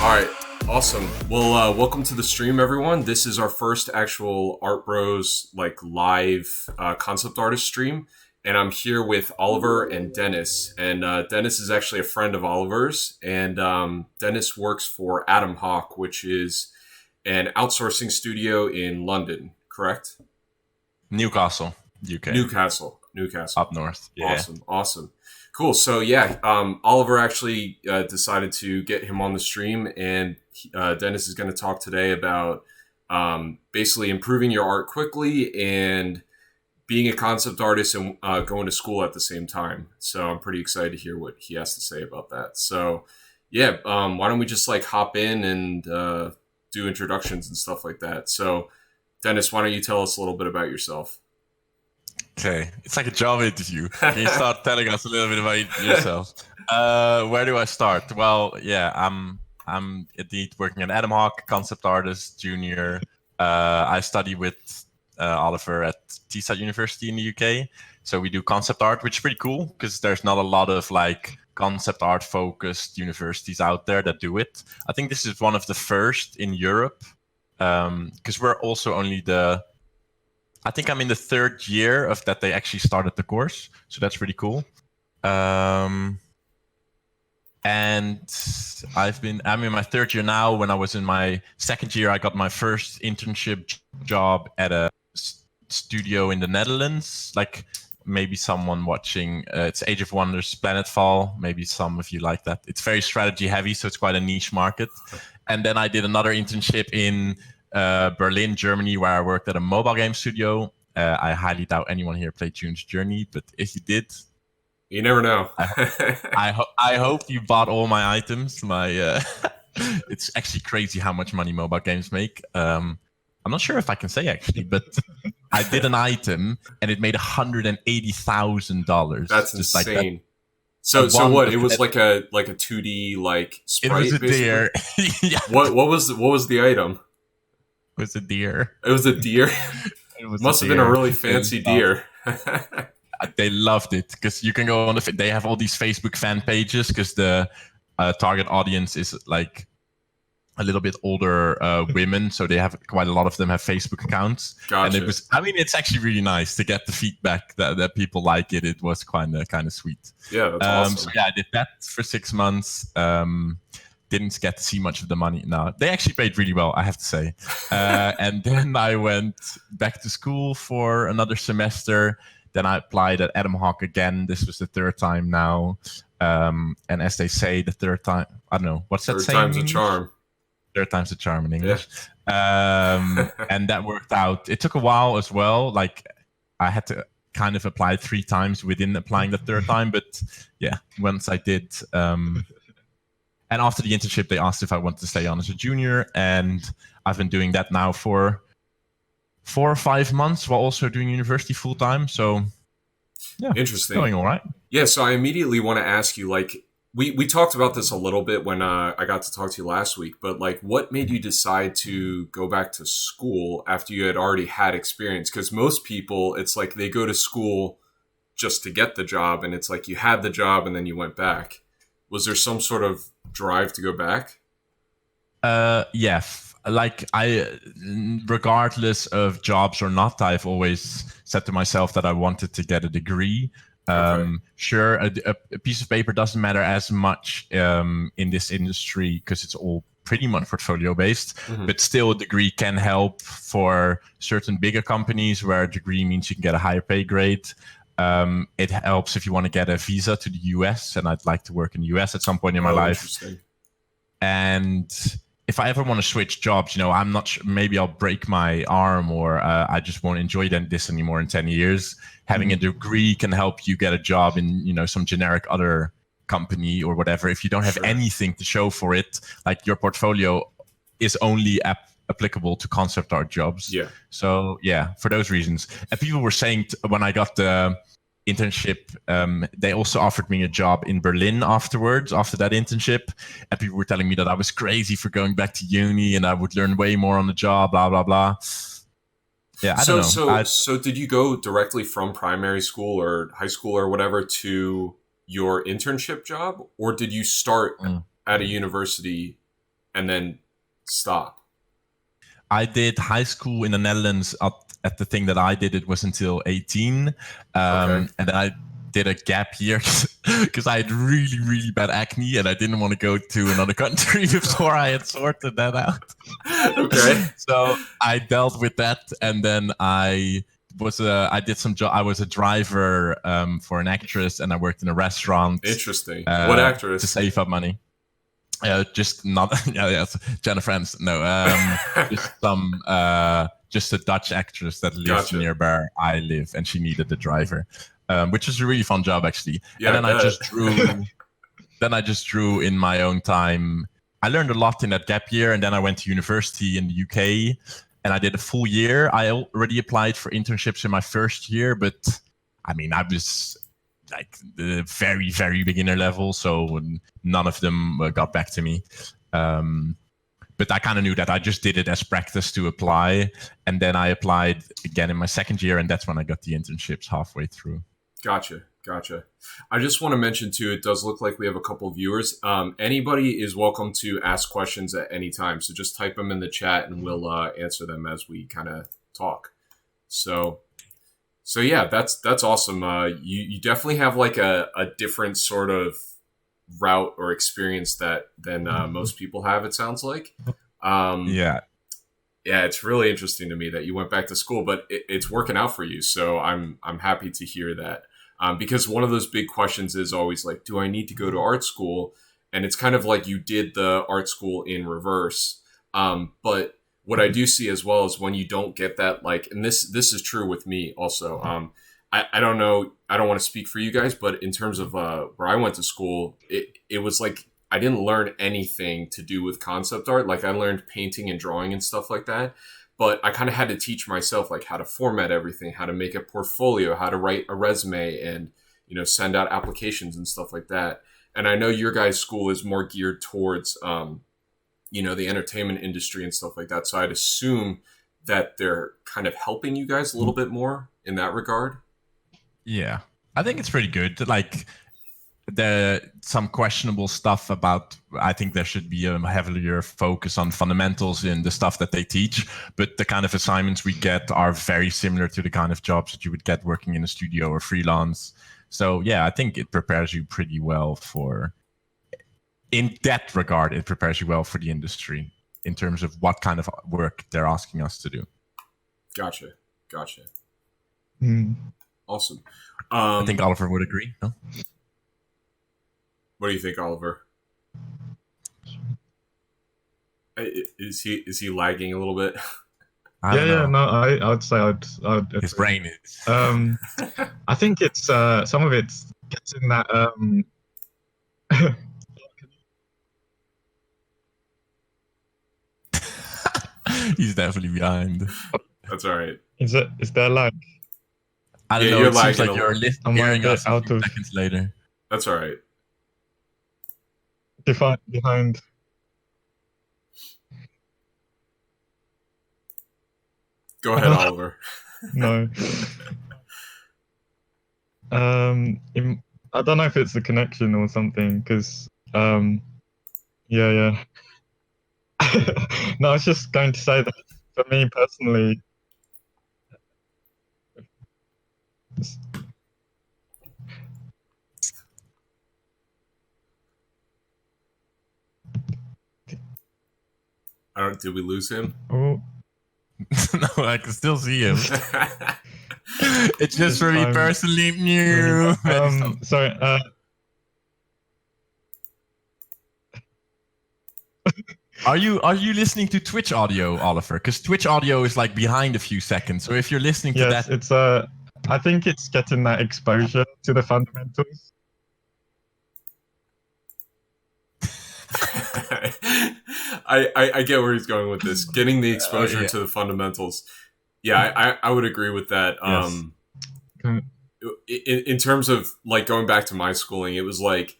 All right, awesome. Well, welcome to the stream, everyone. This is our first actual Art Bros live concept artist stream, and I'm here with Oliver and Dennis. And Dennis is actually a friend of Oliver's, and Dennis works for Atomhawk, which is an outsourcing studio in London. Correct? Newcastle, UK. Newcastle, up north. Yeah. Awesome. Cool. So yeah, Oliver actually decided to get him on the stream, and Dennis is going to talk today about basically improving your art quickly and being a concept artist and going to school at the same time. So I'm pretty excited to hear what he has to say about that. So yeah, why don't we just hop in and do introductions and stuff like that. So Dennis, why don't you tell us a little bit about yourself? Okay, it's like a job interview. Can you start telling us a little bit about yourself? Where do I start? Well, yeah, I'm indeed working at Atomhawk, concept artist, junior. I study with Oliver at Teesside University in the UK. So we do concept art, which is pretty cool because there's not a lot of concept art focused universities out there that do it. I think this is one of the first in Europe because we're also only I think I'm in the third year of that they actually started the course. So that's pretty cool. And I'm in my third year now. When I was in my second year, I got my first internship job at a studio in the Netherlands. Maybe someone watching, it's Age of Wonders, Planetfall. Maybe some of you like that. It's very strategy heavy, so it's quite a niche market. And then I did another internship in Berlin, Germany, where I worked at a mobile game studio. I highly doubt anyone here played June's Journey, but if you did, you never know. I hope you bought all my items. It's actually crazy how much money mobile games make. I'm not sure if I can say actually, but I did an item and it made $180,000. That's just insane. So what? It was like a 2D sprite. It was a basically? deer. Yeah. What was the item? It was a deer. It was a deer. It was Must have been a really fancy deer. They loved it because you can go on they have all these Facebook fan pages because the target audience is a little bit older women, so they have quite a lot of them have Facebook accounts. Gotcha. And it's actually really nice to get the feedback that people like it. It was kind of sweet. Yeah, that's awesome. So yeah, I did that for 6 months. Didn't get to see much of the money. No, they actually paid really well, I have to say. And then I went back to school for another semester. Then I applied at Atomhawk again. This was the third time now. And as they say, the third time, I don't know, what's that saying? Third time's a charm. Third time's a charm in English. Yeah. And that worked out. It took a while as well. I had to kind of apply 3 times within applying the third time. But yeah, once I did... And after the internship, they asked if I wanted to stay on as a junior. And I've been doing that now for 4 or 5 months while also doing university full time. So, yeah, interesting. Going all right. Yeah, so I immediately want to ask you, we talked about this a little bit when I got to talk to you last week, but what made you decide to go back to school after you had already had experience? Because most people, it's they go to school just to get the job, and it's you had the job and then you went back. Was there some sort of drive to go back? Yeah. Regardless of jobs or not, I've always said to myself that I wanted to get a degree. Okay. Sure, a piece of paper doesn't matter as much in this industry because it's all pretty much portfolio based, but still a degree can help for certain bigger companies where a degree means you can get a higher pay grade. It helps if you want to get a visa to the US, and I'd like to work in the US at some point in my life. And if I ever want to switch jobs, I'm not sure, maybe I'll break my arm or I just won't enjoy this anymore in 10 years. Having a degree can help you get a job in, some generic other company or whatever. If you don't have anything to show for it, your portfolio is only applicable to concept art jobs. Yeah. So yeah, for those reasons. And people were saying when I got the internship, they also offered me a job in Berlin after that internship. And people were telling me that I was crazy for going back to uni and I would learn way more on the job, blah, blah, blah. Yeah, I don't know. So did you go directly from primary school or high school or whatever to your internship job? Or did you start at a university and then stop? I did high school in the Netherlands at the thing that I did. It was until 18. Okay. And then I did a gap year because I had really, really bad acne and I didn't want to go to another country before I had sorted that out. Okay. So I dealt with that. And then I did some job. I was a driver for an actress and I worked in a restaurant Interesting. What to actress? save up money. Just not yes, Jennifer Aniston. No, just a Dutch actress that lives Gotcha. near where I live, and she needed a driver, which is a really fun job actually. Yeah, And I then I bet. just drew. Then I just drew in my own time. I learned a lot in that gap year, and then I went to university in the UK, and I did a full year. I already applied for internships in my first year, but I mean, I was like the very, very beginner level, so none of them got back to me. But I kind of knew that. I just did it as practice to apply, and then I applied again in my second year, and that's when I got the internships halfway through. Gotcha. Gotcha. I just want to mention too, it does look like we have a couple viewers. Anybody is welcome to ask questions at any time. So just type them in the chat and we'll answer them as we kind of talk. So yeah, that's awesome. You definitely have like a different sort of route or experience than most people have. It sounds like. Yeah. Yeah, it's really interesting to me that you went back to school, but it's working out for you. So I'm happy to hear that. Because one of those big questions is always like, do I need to go to art school? And it's kind of like you did the art school in reverse. But what I do see as well is when you don't get that, like, and this is true with me also. I don't know, I don't want to speak for you guys, but in terms of where I went to school, it was like I didn't learn anything to do with concept art. Like I learned painting and drawing and stuff like that. But I kind of had to teach myself like how to format everything, how to make a portfolio, how to write a resume and, send out applications and stuff like that. And I know your guys' school is more geared towards, the entertainment industry and stuff like that. So I'd assume that they're kind of helping you guys a little bit more in that regard. Yeah, I think it's pretty good. Like some questionable stuff about. I think there should be a heavier focus on fundamentals in the stuff that they teach. But the kind of assignments we get are very similar to the kind of jobs that you would get working in a studio or freelance. So yeah, I think it prepares you pretty well for. In that regard, it prepares you well for the industry in terms of what kind of work they're asking us to do. Gotcha. Mm. Awesome. I think Oliver would agree. No? What do you think, Oliver? Is he lagging a little bit? Yeah. No, I would say I'd His brain is. I think it's some of it gets in that. He's definitely behind. That's all right. Is there lag? I don't Yeah, know. you're It seems lagging like a you're Am I a hearing bit us a out few of seconds later. That's all right. behind? Go ahead, Oliver. No. I don't know if it's the connection or something, because yeah. No, I was just going to say that for me personally, Did we lose him? oh, No, I can still see him. It's just This for me time- personally. New. sorry, Are you listening to Twitch audio, Oliver? Because Twitch audio is like behind a few seconds. So if you're listening to yes, that, it's I think it's getting that exposure to the fundamentals. I get where he's going with this. Getting the exposure yeah. to the fundamentals. Yeah, I would agree with that. Yes. In terms of like going back to my schooling, it was like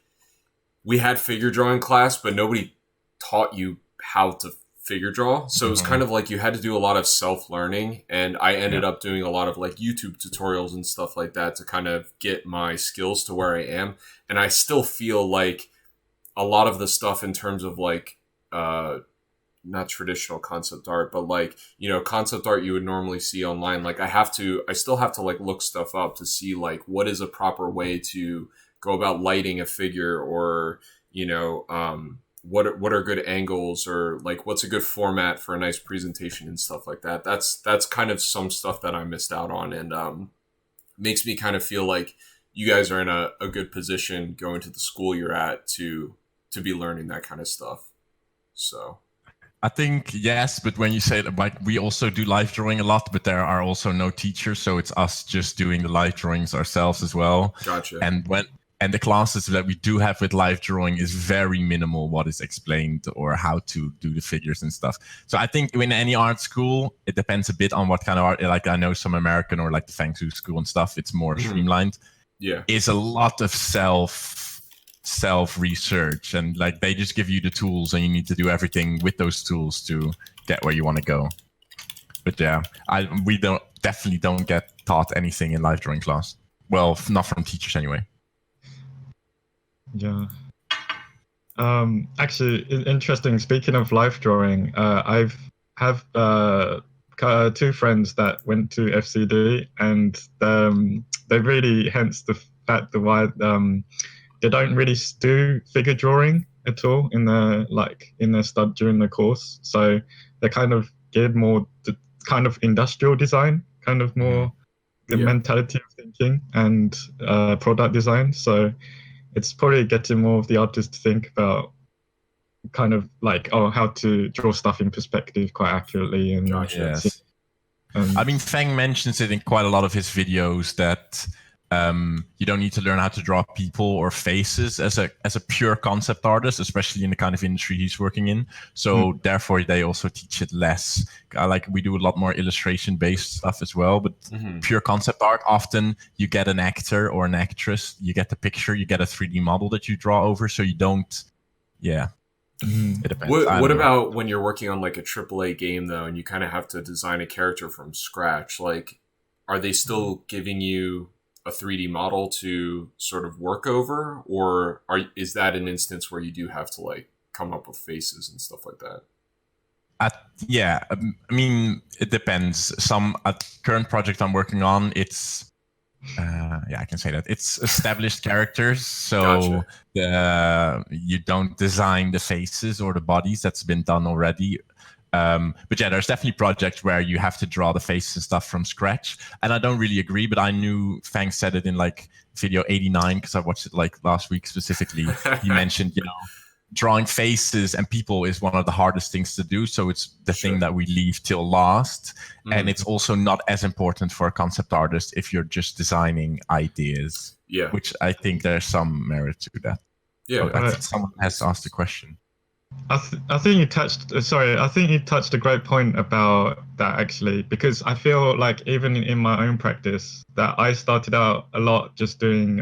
we had figure drawing class, but nobody taught you how to figure draw. So it was kind of like you had to do a lot of self-learning, and I ended up doing a lot of like YouTube tutorials and stuff like that to kind of get my skills to where I am. And I still feel like a lot of the stuff in terms of like not traditional concept art, but like, you know, concept art you would normally see online. Like I still have to like look stuff up to see like what is a proper way to go about lighting a figure, or, you know, what are good angles, or like what's a good format for a nice presentation and stuff like that. That's kind of some stuff that I missed out on, and makes me kind of feel like you guys are in a good position going to the school you're at to be learning that kind of stuff. So I think yes, but when you say that, like we also do live drawing a lot, but there are also no teachers, so it's us just doing the live drawings ourselves as well. gotcha. And the classes that we do have with live drawing is very minimal what is explained or how to do the figures and stuff. So I think in any art school, it depends a bit on what kind of art. Like I know some American or like the Feng Shui school and stuff, it's more streamlined. Yeah. It's a lot of self research, and like they just give you the tools and you need to do everything with those tools to get where you want to go. But yeah, we definitely don't get taught anything in live drawing class. Well, not from teachers anyway. Yeah. Actually, interesting. Speaking of life drawing, I've have two friends that went to FCD, and they really, hence the fact that why they don't really do figure drawing at all in their stud during the course. So they're kind of geared more to kind of industrial design, kind of more the mentality of thinking and product design. So it's probably getting more of the artist to think about kind of like, how to draw stuff in perspective quite accurately. And Gotcha. Yes. I mean, Feng mentions it in quite a lot of his videos that you don't need to learn how to draw people or faces as a pure concept artist, especially in the kind of industry he's working in. So therefore, they also teach it less. Like we do a lot more illustration-based stuff as well, but pure concept art, often you get an actor or an actress, you get the picture, you get a 3D model that you draw over, so you don't, it depends. What about when you're working on like a AAA game though, and you kind of have to design a character from scratch? Like, are they still giving you a 3D model to sort of work over, or is that an instance where you do have to like come up with faces and stuff like that? I mean, it depends. Current project I'm working on, it's I can say that it's established characters, so you don't design the faces or the bodies. That's been done already. But yeah, there's definitely projects where you have to draw the faces and stuff from scratch. And I don't really agree, but I knew Fang said it in like video 89 because I watched it like last week specifically. He mentioned, drawing faces and people is one of the hardest things to do. So it's the thing that we leave till last. And it's also not as important for a concept artist if you're just designing ideas. Yeah. Which I think there's some merit to that. Yeah. I think someone has asked a question. I think you touched. I think you touched a great point about that actually, because I feel like even in my own practice that I started out a lot just doing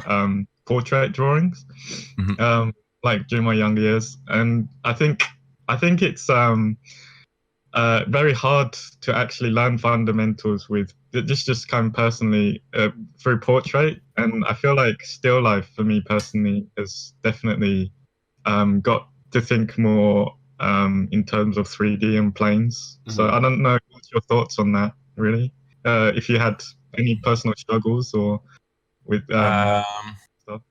portrait drawings, like during my younger years, and I think it's very hard to actually learn fundamentals with just kind of personally through portrait, and I feel like still life for me personally has definitely got to think more in terms of 3D and planes. So I don't know what's your thoughts on that, really. If you had any personal struggles or with stuff.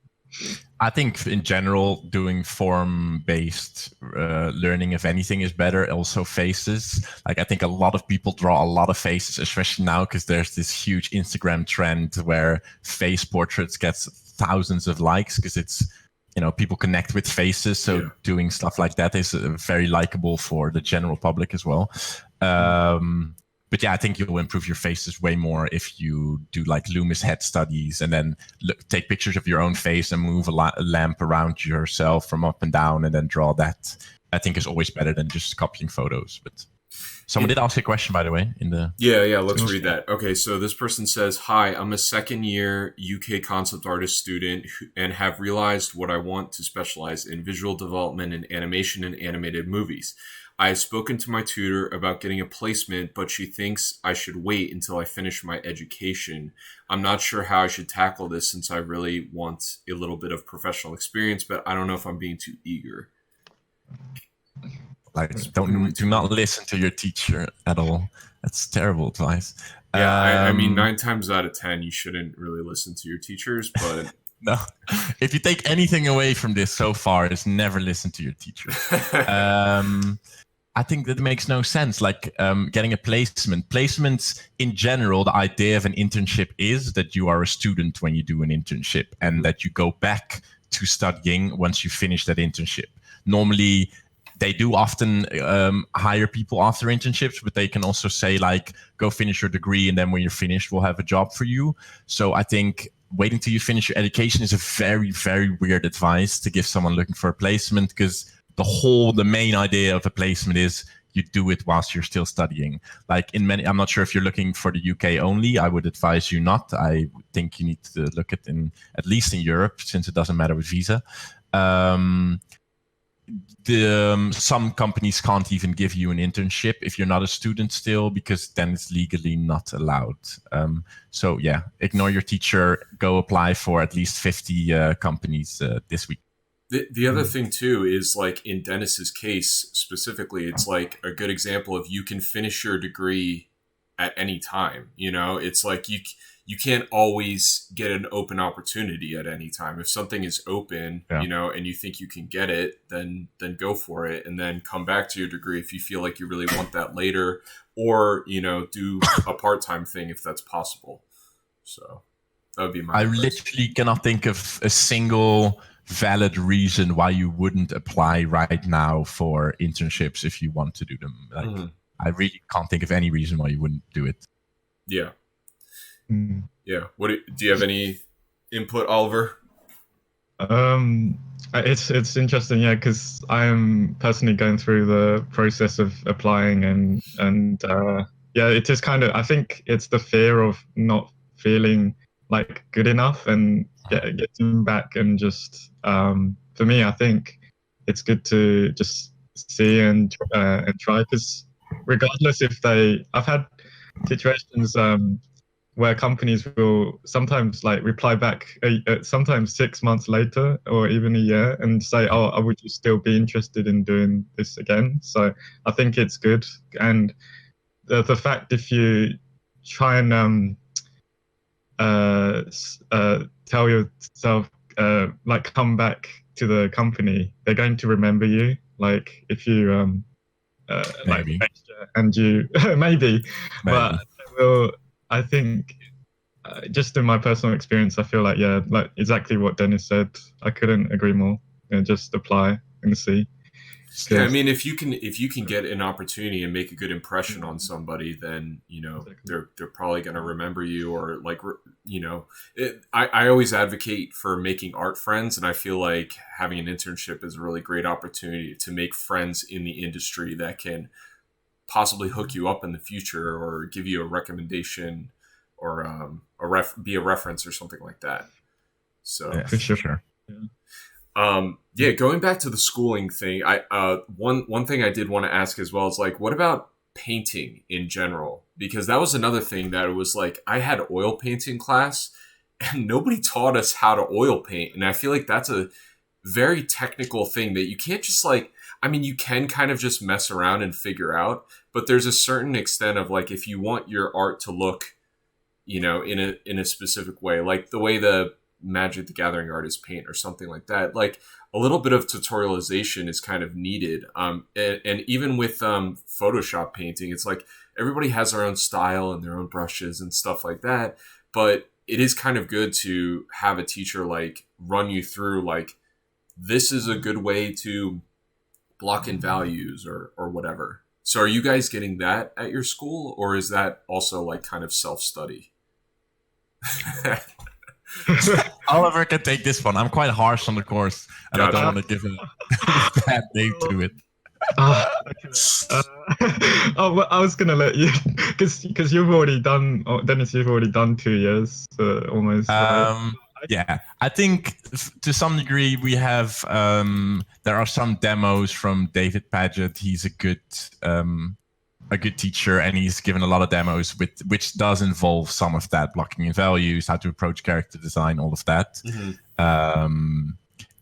I think in general, doing form-based learning, if anything, is better. Also faces. Like I think a lot of people draw a lot of faces, especially now because there's this huge Instagram trend where face portraits gets thousands of likes because it's, people connect with faces. So doing stuff like that is very likable for the general public as well. But yeah, I think you'll improve your faces way more if you do like Loomis head studies and then take pictures of your own face and move a lamp around yourself from up and down and then draw that. I think is always better than just copying photos. But someone did ask a question, by the way, in the... Yeah, let's read that. Okay, so this person says, "Hi, I'm a second year UK concept artist student and have realized what I want to specialize in: visual development and animation and animated movies. I have spoken to my tutor about getting a placement, but she thinks I should wait until I finish my education. I'm not sure how I should tackle this since I really want a little bit of professional experience, but I don't know if I'm being too eager." Like, do not listen to your teacher at all. That's terrible advice. Yeah, I mean, 9 times out of 10, you shouldn't really listen to your teachers, but no. If you take anything away from this so far, is never listen to your teacher. I think that makes no sense. Like getting a placement. Placements in general, the idea of an internship is that you are a student when you do an internship and that you go back to studying once you finish that internship. Normally, they do often hire people after internships, but they can also say like, go finish your degree and then when you're finished, we'll have a job for you. So I think waiting till you finish your education is a very, very weird advice to give someone looking for a placement, because the main idea of a placement is you do it whilst you're still studying. Like I'm not sure if you're looking for the UK only. I would advise you not. I think you need to look at least in Europe, since it doesn't matter with visa. Some companies can't even give you an internship if you're not a student still, because then it's legally not allowed. So yeah, ignore your teacher. Go apply for at least 50 companies this week. The other thing too is, like, in Dennis's case specifically, it's like a good example of you can finish your degree at any time. You know, it's like you can't always get an open opportunity at any time. If something is open, you know, and you think you can get it, then go for it, and then come back to your degree if you feel like you really want that later, or, you know, do a part-time thing if that's possible. So that would be my advice. Literally cannot think of a single valid reason why you wouldn't apply right now for internships if you want to do them. Like, I really can't think of any reason why you wouldn't do it. Yeah. Yeah. Do you have any input, Oliver? It's interesting, yeah, because I am personally going through the process of applying, and yeah, it is kind of, I think it's the fear of not feeling like good enough and getting back, and just for me, I think it's good to just see and try, because regardless I've had situations where companies will sometimes like reply back sometimes 6 months later or even a year and say, oh, would you still be interested in doing this again? So I think it's good. And the fact, if you try and tell yourself like come back to the company, they're going to remember you. Like if you like next year, and you maybe, but I think just in my personal experience, I feel like, yeah, like exactly what Dennis said. I couldn't agree more. Just apply and see. Yeah, I mean, if you can get an opportunity and make a good impression on somebody, then, you know, they're probably going to remember you, or like, you know, I always advocate for making art friends, and I feel like having an internship is a really great opportunity to make friends in the industry that can possibly hook you up in the future, or give you a recommendation, or be a reference or something like that. So yeah, for sure. Yeah, going back to the schooling thing, one thing I did want to ask as well is, like, what about painting in general? Because that was another thing that it was like, I had oil painting class and nobody taught us how to oil paint. And I feel like that's a very technical thing that you can't just like, I mean, you can kind of just mess around and figure out, but there's a certain extent of, like, if you want your art to look, you know, in a specific way, like the way the Magic the Gathering artists paint or something like that, like a little bit of tutorialization is kind of needed. And even with Photoshop painting, it's like everybody has their own style and their own brushes and stuff like that. But it is kind of good to have a teacher like run you through, like, this is a good way to block in values or whatever. So are you guys getting that at your school, or is that also like kind of self-study? Oliver can take this one. I'm quite harsh on the course, and I don't want to give a bad name to it. Well, I was gonna let you, because you've already done, Dennis. You've already done 2 years, almost. Yeah, I think to some degree we have. There are some demos from David Paget. He's a good teacher, and he's given a lot of demos which does involve some of that, blocking in values, how to approach character design, all of that.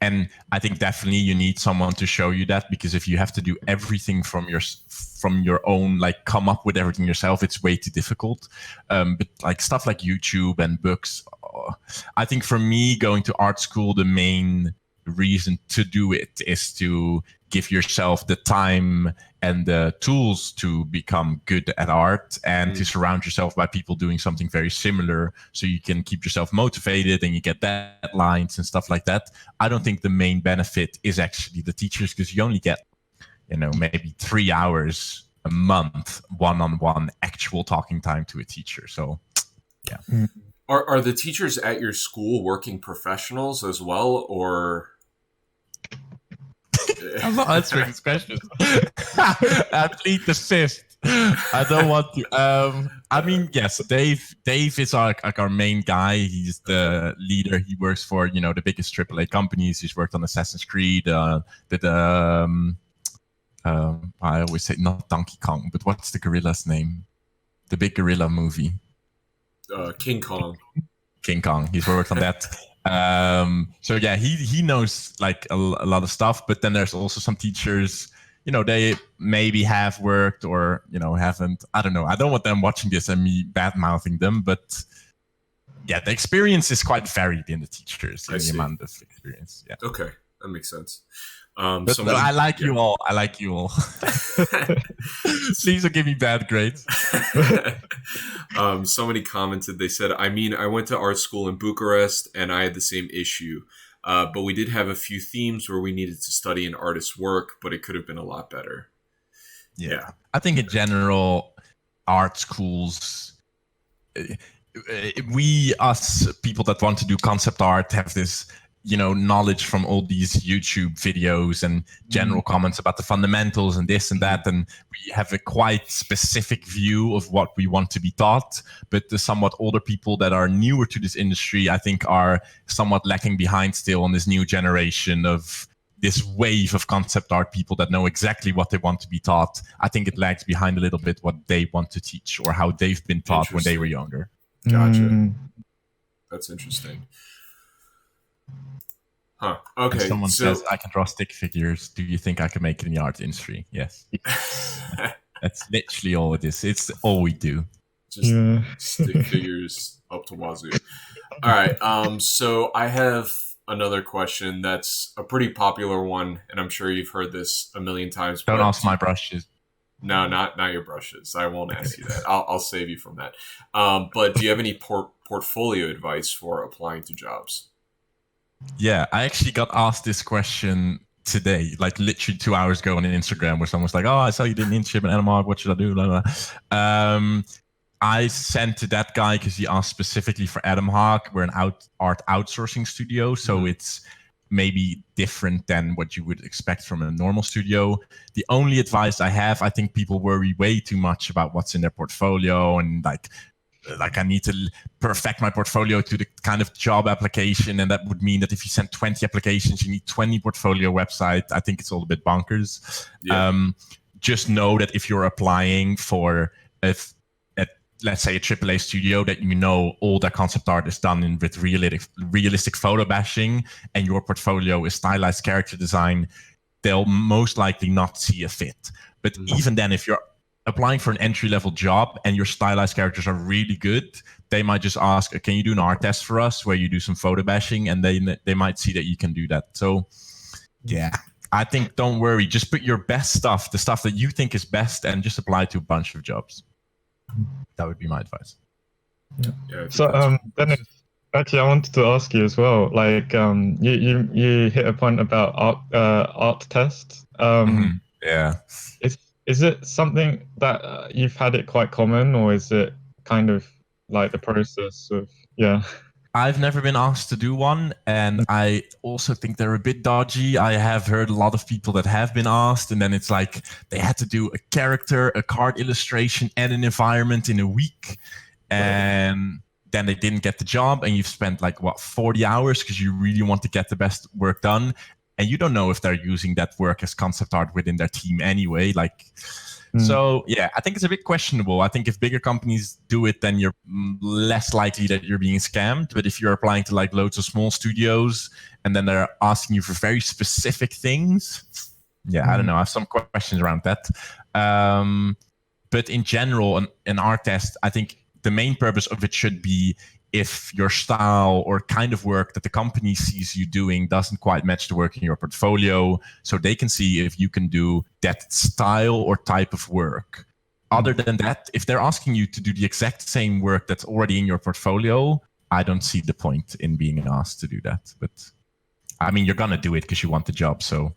And I think definitely you need someone to show you that, because if you have to do everything from your own, like come up with everything yourself, it's way too difficult. But like stuff like YouTube and books, I think for me, going to art school, the main reason to do it is to give yourself the time and the tools to become good at art, and to surround yourself by people doing something very similar, so you can keep yourself motivated and you get deadlines and stuff like that. I don't think the main benefit is actually the teachers, because you only get, maybe 3 hours a month one-on-one actual talking time to a teacher. So yeah. Are the teachers at your school working professionals as well, or? I'm not answering this question. I plead the fifth. I don't want to. I mean, yes, Dave is our main guy. He's the leader. He works for the biggest AAA companies. He's worked on Assassin's Creed. I always say not Donkey Kong, but what's the gorilla's name? The big gorilla movie. King Kong. King Kong. He's worked on that. So yeah, he knows like a lot of stuff. But then there's also some teachers, they maybe have worked or haven't. I don't know. I don't want them watching this and me bad mouthing them. But yeah, the experience is quite varied in the teachers, in the amount of experience. Yeah. Okay, that makes sense. But I like you all. I like you all. Please don't give me bad grades. Somebody commented, they said, I went to art school in Bucharest and I had the same issue. But we did have a few themes where we needed to study an artist's work, but it could have been a lot better. Yeah. I think in general, art schools, us people that want to do concept art have this knowledge from all these YouTube videos and general comments about the fundamentals and this and that. And we have a quite specific view of what we want to be taught. But the somewhat older people that are newer to this industry, I think, are somewhat lacking behind still on this new generation of this wave of concept art people that know exactly what they want to be taught. I think it lags behind a little bit what they want to teach or how they've been taught when they were younger. Gotcha. That's interesting. Huh. Okay. And someone says, I can draw stick figures. Do you think I can make it in the art industry? Yes. That's literally all it is. It's all we do. Just stick figures up to wazoo. All right. So I have another question that's a pretty popular one, and I'm sure you've heard this a million times. Don't ask my brushes. No, not your brushes. I won't ask you that. I'll save you from that. But do you have any portfolio advice for applying to jobs? Yeah, I actually got asked this question today, like literally 2 hours ago on Instagram, where someone was like, "Oh, I saw you did an internship in Atomhawk. What should I do?" Blah, blah. I sent to that guy because he asked specifically for Atomhawk. We're an art outsourcing studio, so it's maybe different than what you would expect from a normal studio. The only advice I have, I think people worry way too much about what's in their portfolio and like I need to perfect my portfolio to the kind of job application. And that would mean that if you send 20 applications, you need 20 portfolio websites. I think it's all a bit bonkers. Yeah. Just know that if you're applying for, let's say, a AAA studio, that all that concept art is done with realistic photo bashing and your portfolio is stylized character design, they'll most likely not see a fit. But even then, if you're applying for an entry-level job and your stylized characters are really good, they might just ask, can you do an art test for us where you do some photo bashing? And they might see that you can do that. So yeah, I think don't worry. Just put your best stuff, the stuff that you think is best, and just apply to a bunch of jobs. That would be my advice. Yeah. So Dennis, actually, I wanted to ask you as well. Like, you hit a point about art tests. Yeah. Is it something that you've had it quite common, or is it kind of like the process of, yeah? I've never been asked to do one, and I also think they're a bit dodgy. I have heard a lot of people that have been asked, and then it's like they had to do a character, a card illustration, and an environment in a week, and then they didn't get the job, and you've spent 40 hours because you really want to get the best work done. and you don't know if they're using that work as concept art within their team anyway. Like, so yeah, I think it's a bit questionable. I think if bigger companies do it, then you're less likely that you're being scammed. But if you're applying to like loads of small studios and then they're asking you for very specific things, I don't know. I have some questions around that. But in general, an art test, I think the main purpose of it should be if your style or kind of work that the company sees you doing doesn't quite match the work in your portfolio, so they can see if you can do that style or type of work. Other than that, if they're asking you to do the exact same work that's already in your portfolio, I don't see the point in being asked to do that. But I mean, you're going to do it because you want the job, so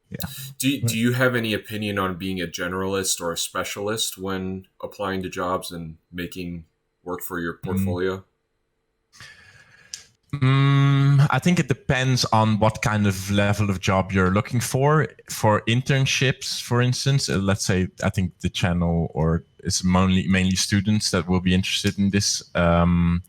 yeah. Do you have any opinion on being a generalist or a specialist when applying to jobs and making work for your portfolio? I think it depends on what kind of level of job you're looking for. For internships, for instance, let's say, I think the channel or it's mainly students that will be interested in this. I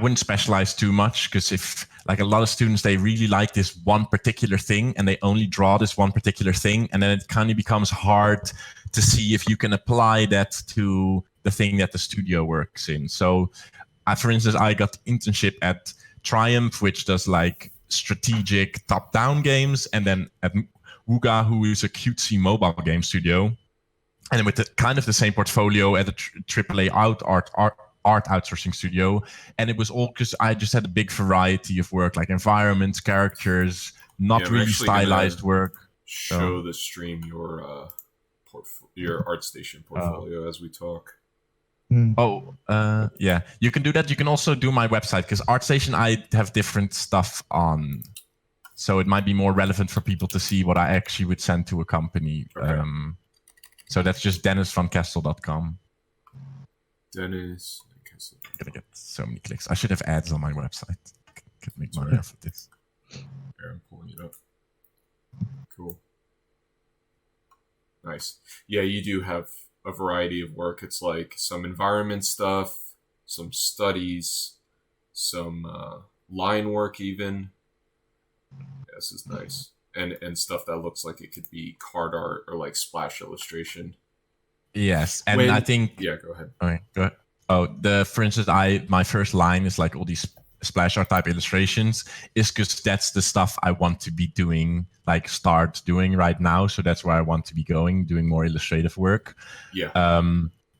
wouldn't specialize too much, because if like a lot of students, they really like this one particular thing and they only draw this one particular thing, and then it kind of becomes hard to see if you can apply that to the thing that the studio works in. So for instance, I got internship at Triumph, which does like strategic top-down games, and then at Wuga, who is a cutesy mobile game studio, and with the, kind of the same portfolio at a AAA art outsourcing studio. And it was all because I just had a big variety of work, like environments, characters, not really stylized work. Show the stream your ArtStation portfolio as we talk. Yeah, you can do that. You can also do my website, because ArtStation, I have different stuff on, so it might be more relevant for people to see what I actually would send to a company. Okay. So that's just dennisvankessel.com. Dennis van Kessel. I'm gonna get so many clicks. I should have ads on my website. Could make money off of this. Here, I'm pulling it up. Cool. Nice. Yeah, you do have a variety of work. It's like some environment stuff, some studies, some line work even. Yeah, this is nice. And stuff that looks like it could be card art or like splash illustration. Yes, and I think... Yeah, go ahead. Okay, go ahead. For instance, my first line is like all these splash art type illustrations, is because that's the stuff I want to be doing, like start doing right now. So that's where I want to be doing more illustrative work. Yeah.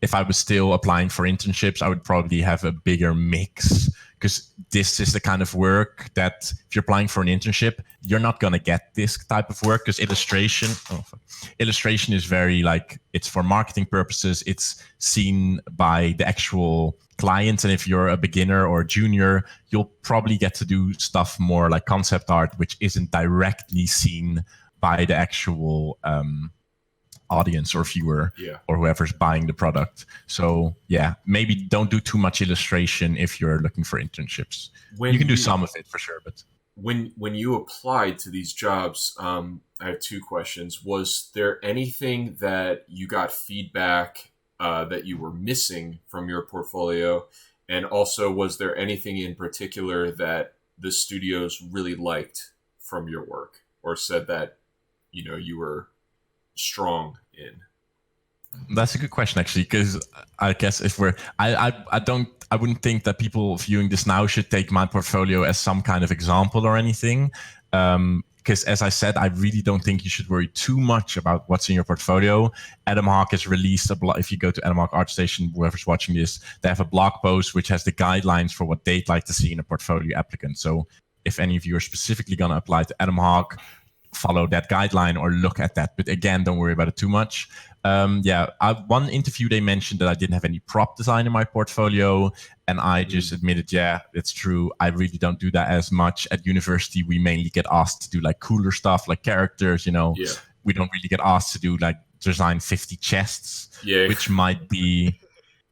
If I was still applying for internships, I would probably have a bigger mix, because this is the kind of work that if you're applying for an internship, you're not going to get this type of work, because illustration is very like, it's for marketing purposes. It's seen by the actual clients. And if you're a beginner or a junior, you'll probably get to do stuff more like concept art, which isn't directly seen by the actual audience or viewer, or whoever's buying the product. So yeah, maybe don't do too much illustration if you're looking for internships. You can do some of it for sure, but when you applied to these jobs, I have two questions. Was there anything that you got feedback that you were missing from your portfolio? And also, was there anything in particular that the studios really liked from your work, or said that, you were strong in? That's a good question, actually, because I guess if I wouldn't think that people viewing this now should take my portfolio as some kind of example or anything. Because as I said, I really don't think you should worry too much about what's in your portfolio. Atomhawk has released a blog. If you go to Atomhawk ArtStation, whoever's watching this, they have a blog post which has the guidelines for what they'd like to see in a portfolio applicant. So if any of you are specifically going to apply to Atomhawk, follow that guideline or look at that. But again, don't worry about it too much. One interview, they mentioned that I didn't have any prop design in my portfolio. And I just admitted, yeah, it's true. I really don't do that as much. At university, we mainly get asked to do like cooler stuff, like characters, We don't really get asked to do like design 50 chests, which might be...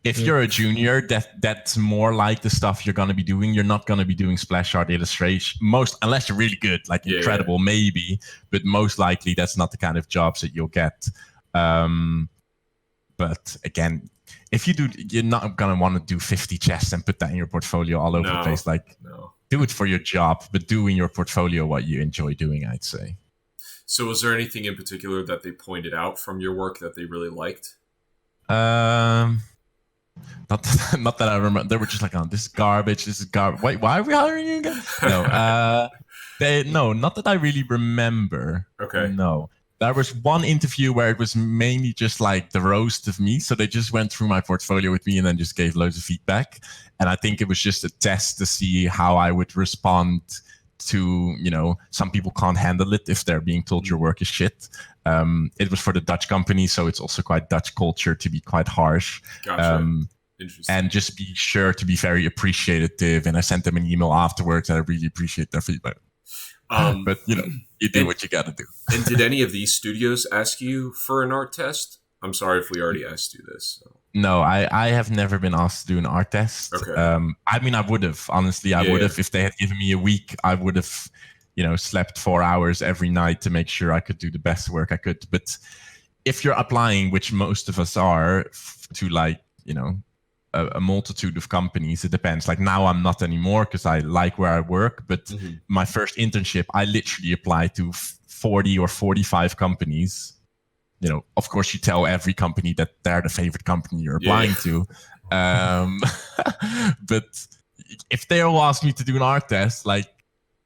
If you're a junior, that's more like the stuff you're going to be doing. You're not going to be doing splash art illustration, unless you're really good, like incredible, maybe. But most likely, that's not the kind of jobs that you'll get. But again, if you do, you're not going to want to do 50 chests and put that in your portfolio all over the place. Like, do it for your job, but do in your portfolio what you enjoy doing, I'd say. So was there anything in particular that they pointed out from your work that they really liked? Not not that I remember. They were just like, "Oh, this is garbage. This is garbage. Wait, why are we hiring you again?" No, not that I really remember. Okay. No, there was one interview where it was mainly just like the roast of me. So they just went through my portfolio with me and then just gave loads of feedback. And I think it was just a test to see how I would respond to, some people can't handle it if they're being told your work is shit. It was for the Dutch company, so it's also quite Dutch culture to be quite harsh. Gotcha. Interesting. And just be sure to be very appreciative. And I sent them an email afterwards, and I really appreciate their feedback. But you do what you got to do. And did any of these studios ask you for an art test? I'm sorry if we already asked you this. So. No, I have never been asked to do an art test. Okay. I mean, I would have. Honestly, I would have. If they had given me a week, I would have, slept 4 hours every night to make sure I could do the best work I could. But if you're applying, which most of us are, to a multitude of companies, it depends. Like now I'm not anymore because I like where I work. But my first internship, I literally applied to 40 or 45 companies. Of course, you tell every company that they're the favorite company you're applying to. But if they all ask me to do an art test, like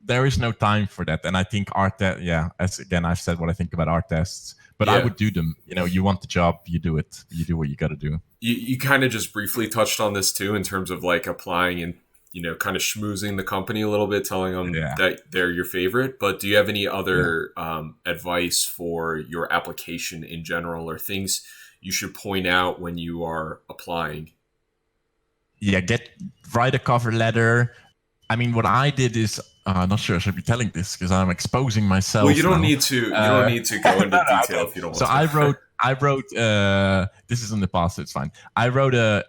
there is no time for that. And I think art test, as again, I've said what I think about art tests, but I would do them. You want the job, you do it. You do what you got to do. You kind of just briefly touched on this too, in terms of like applying and, kind of schmoozing the company a little bit, telling them that they're your favorite. But do you have any other advice for your application in general, or things you should point out when you are applying? Yeah, write a cover letter. I mean, what I did is, I'm not sure I should be telling this because I'm exposing myself. Well, you don't need to. You don't need to go into detail if you don't want to. So I wrote. This is in the past, so it's fine. I wrote a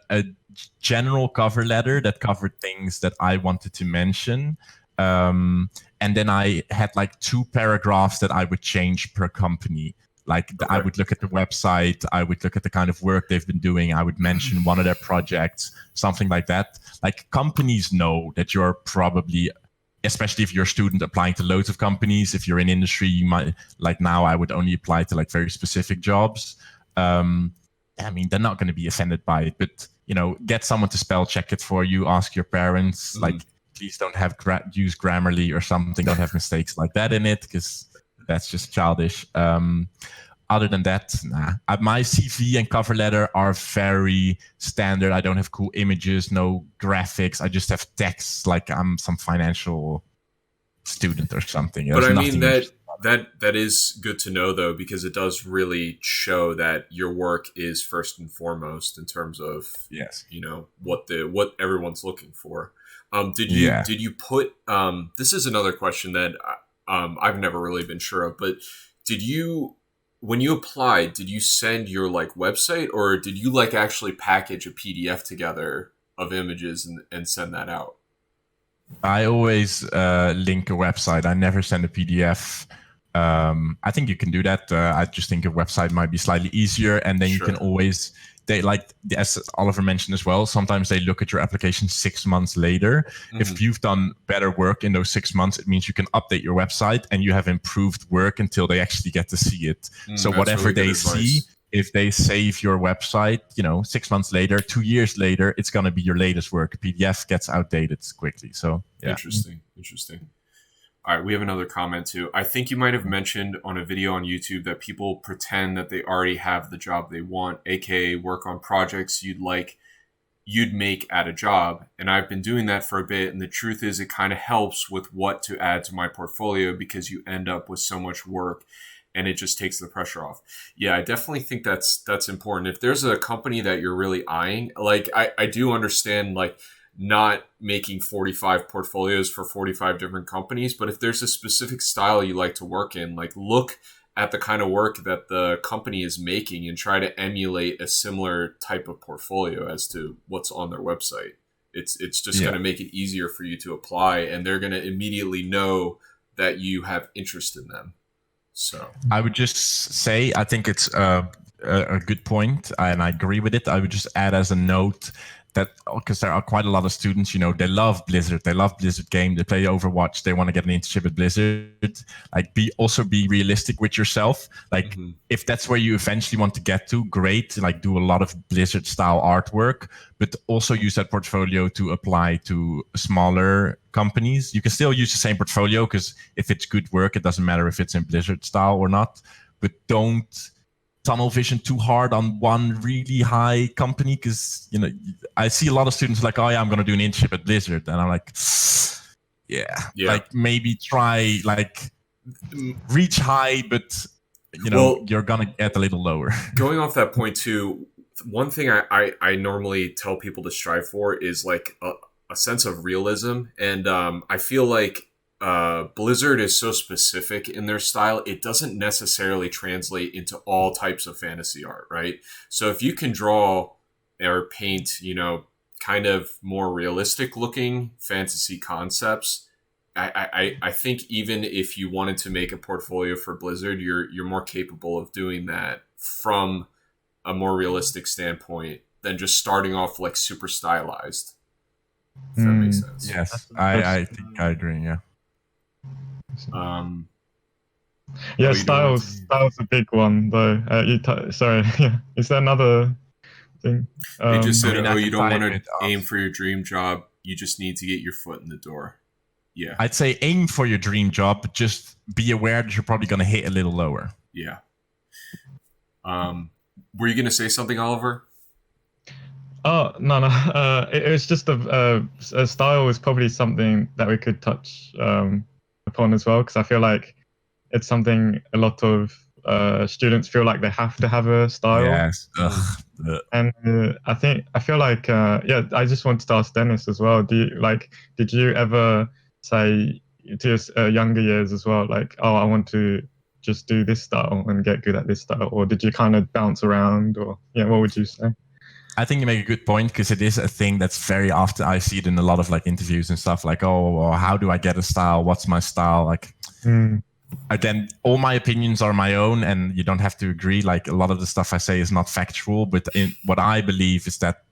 general cover letter that covered things that I wanted to mention, and then I had like 2 paragraphs that I would change per company. Like I would look at the website, I would look at the kind of work they've been doing, I would mention one of their projects, something like that. Like companies know that you're probably, especially if you're a student applying to loads of companies, if you're in industry, you might, like now I would only apply to like very specific jobs. I mean, they're not going to be offended by it, but get someone to spell check it for you, ask your parents, like please don't have use Grammarly or something, don't have mistakes like that in it, because that's just childish. Other than that, nah. My CV and cover letter are very standard. I don't have cool images, no graphics. I just have text, like I'm some financial student or something. But I mean, that is good to know, though, because it does really show that your work is first and foremost in terms of what everyone's looking for. Did you put this is another question that I've never really been sure of, but when you applied, did you send your like website, or did you like actually package a PDF together of images and send that out? I always link a website. I never send a PDF. I think you can do that. I just think a website might be slightly easier, and then you can always, as Oliver mentioned as well, sometimes they look at your application 6 months later. If you've done better work in those 6 months, it means you can update your website and you have improved work until they actually get to see it. So whatever they see, if they save your website, 6 months later, 2 years later, it's going to be your latest work. PDF gets outdated quickly. So Interesting. All right, we have another comment too. I think you might have mentioned on a video on YouTube that people pretend that they already have the job they want, aka work on projects you'd make at a job. And I've been doing that for a bit, and the truth is it kind of helps with what to add to my portfolio, because you end up with so much work and it just takes the pressure off. Yeah, I definitely think that's important. If there's a company that you're really eyeing, like I do understand like not making 45 portfolios for 45 different companies, but if there's a specific style you like to work in, like look at the kind of work that the company is making and try to emulate a similar type of portfolio as to what's on their website. It's just going to make it easier for you to apply, and they're going to immediately know that you have interest in them. So I would just say, I think it's a good point, and I agree with it. I would just add as a note that because there are quite a lot of students, they love Blizzard, game, they play Overwatch, they want to get an internship at Blizzard. Like, be realistic with yourself. Like, if that's where you eventually want to get to, great. Like, do a lot of Blizzard style artwork, but also use that portfolio to apply to smaller companies. You can still use the same portfolio, because if it's good work, it doesn't matter if it's in Blizzard style or not. But don't tunnel vision too hard on one really high company, because I see a lot of students like, oh yeah, I'm going to do an internship at Blizzard, and I'm like, yeah. Like, maybe try, like, reach high, but you're gonna get a little lower. Going off that point too, one thing I normally tell people to strive for is like a sense of realism, and I feel like Blizzard is so specific in their style, it doesn't necessarily translate into all types of fantasy art, right? So if you can draw or paint, kind of more realistic looking fantasy concepts, I think even if you wanted to make a portfolio for Blizzard, you're more capable of doing that from a more realistic standpoint than just starting off like super stylized. If that makes sense. Yes, I think I agree. Yeah. Style's a big one though. Sorry, is there another thing? They just said, you don't want to aim for your dream job. You just need to get your foot in the door. Yeah, I'd say aim for your dream job, but just be aware that you're probably going to hit a little lower. Yeah. Were you going to say something, Oliver? Oh, no. It was just a style is probably something that we could touch upon as well, because I feel like it's something a lot of students feel like they have to have a style. Yes. And I feel like I just wanted to ask Dennis as well. Did you ever say to your younger years as well, like, oh, I want to just do this style and get good at this style, or did you kind of bounce around, or what would you say? I think you make a good point, because it is a thing that's very often, I see it in a lot of like interviews and stuff, like, oh, well, how do I get a style? What's my style? Like, again, all my opinions are my own, and you don't have to agree. Like, a lot of the stuff I say is not factual, but what I believe is that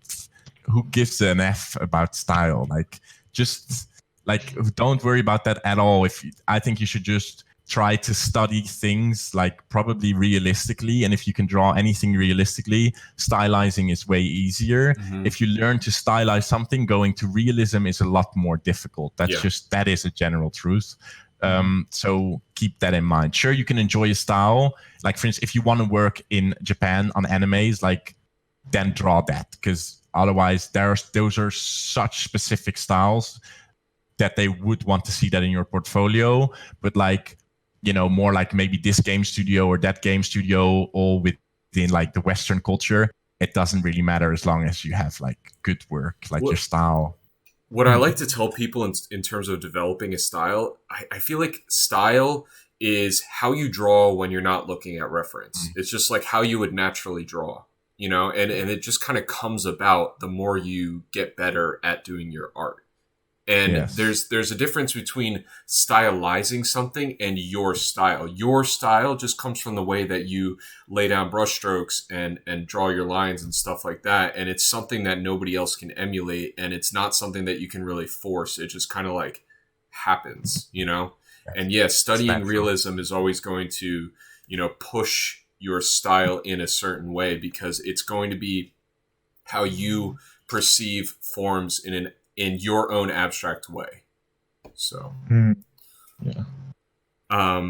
who gives an F about style? Like, just like, don't worry about that at all. I think you should just try to study things like probably realistically, and if you can draw anything realistically, stylizing is way easier. If you learn to stylize something, going to realism is a lot more difficult. That is a general truth. So keep that in mind. Sure, you can enjoy a style, like, for instance, if you want to work in Japan on animes, like, then draw that, because otherwise those are such specific styles that they would want to see that in your portfolio. But like, more like maybe this game studio or that game studio, all within like the Western culture, it doesn't really matter as long as you have like good work, like your style. What I like to tell people in terms of developing a style, I feel like style is how you draw when you're not looking at reference. It's just like how you would naturally draw, and it just kind of comes about the more you get better at doing your art. And there's a difference between stylizing something and your style. Your style just comes from the way that you lay down brushstrokes and draw your lines and stuff like that. And it's something that nobody else can emulate. And it's not something that you can really force. It just kind of like happens, And studying realism is always going to, push your style in a certain way, because it's going to be how you perceive forms in your own abstract way. So, all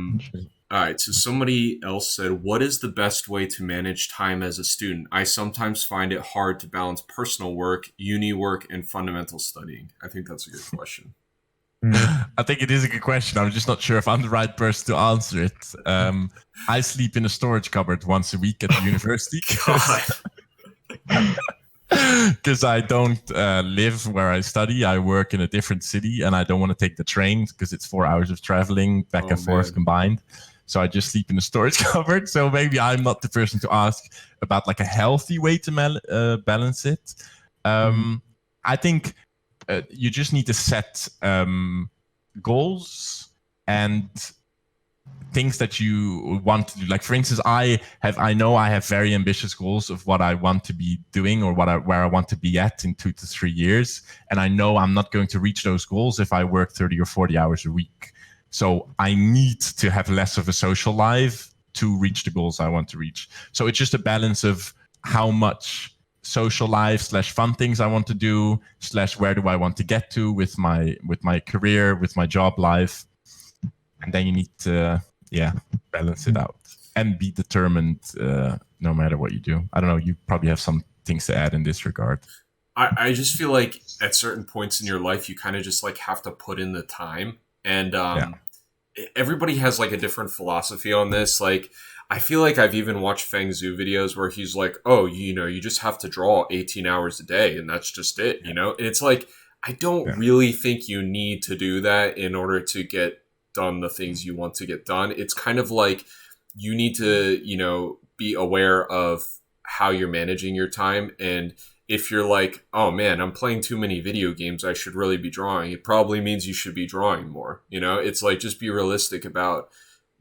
right. So somebody else said, what is the best way to manage time as a student? I sometimes find it hard to balance personal work, uni work, and fundamental studying. I think that's a good question. I think it is a good question. I'm just not sure if I'm the right person to answer it. I sleep in a storage cupboard once a week at the university. Because I don't live where I study. I work in a different city, and I don't want to take the train because it's 4 hours of traveling back and forth combined. So I just sleep in a storage cupboard. So maybe I'm not the person to ask about like a healthy way to balance it. I think you just need to set goals and things that you want to do. Like, for instance, I know I have very ambitious goals of what I want to be doing or where I want to be at in 2 to 3 years. And I know I'm not going to reach those goals if I work 30 or 40 hours a week. So I need to have less of a social life to reach the goals I want to reach. So it's just a balance of how much social life / fun things I want to do / where do I want to get to with my career, with my job life. And then you need to balance it out and be determined no matter what you do. I don't know, you probably have some things to add in this regard. I just feel like at certain points in your life you kind of just like have to put in the time, and everybody has like a different philosophy on this. Like, I feel like I've even watched Feng Zhu videos where he's like, oh, you just have to draw 18 hours a day and that's just it, And it's like, I don't really think you need to do that in order to get done the things you want to get done. It's kind of like you need to, be aware of how you're managing your time. And if you're like, oh man, I'm playing too many video games, I should really be drawing, it probably means you should be drawing more. It's like, just be realistic about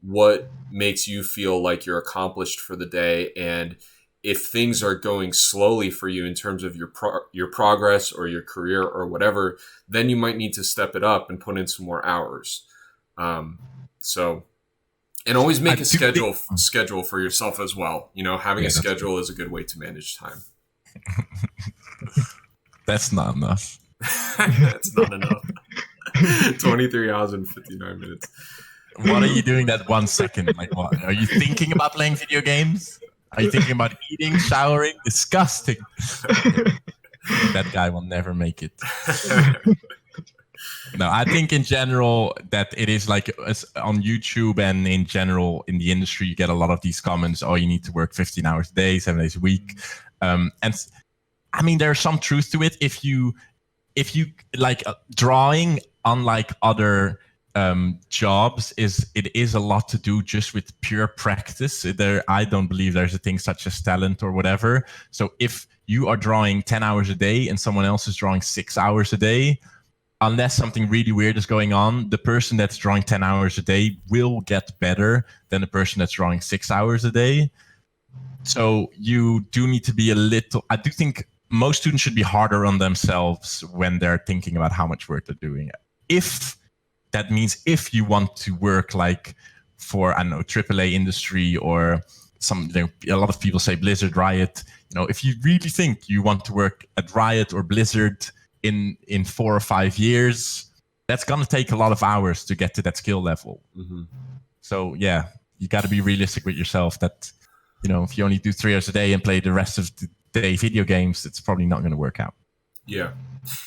what makes you feel like you're accomplished for the day. And if things are going slowly for you in terms of your progress or your career or whatever, then you might need to step it up and put in some more hours. And always make a schedule for yourself as well. Having a schedule is a good way to manage time. That's not enough. That's not enough. 23 hours and 59 minutes. What are you doing that 1 second? Like, what? Are you thinking about playing video games? Are you thinking about eating, showering? Disgusting. That guy will never make it. No, I think in general that it is like on YouTube and in general in the industry, you get a lot of these comments. Oh, you need to work 15 hours a day, 7 days a week. And I mean, there's some truth to it. If you like drawing, unlike other jobs, it is a lot to do just with pure practice. I don't believe there's a thing such as talent or whatever. So if you are drawing 10 hours a day and someone else is drawing 6 hours a day, unless something really weird is going on, the person that's drawing 10 hours a day will get better than the person that's drawing 6 hours a day. So you do need to be I do think most students should be harder on themselves when they're thinking about how much work they're doing. That means if you want to work like for, I don't know, AAA industry or a lot of people say Blizzard, Riot, if you really think you want to work at Riot or Blizzard in 4 or 5 years, that's going to take a lot of hours to get to that skill level. Mm-hmm. So yeah, you got to be realistic with yourself that, if you only do 3 hours a day and play the rest of the day video games, it's probably not going to work out. Yeah.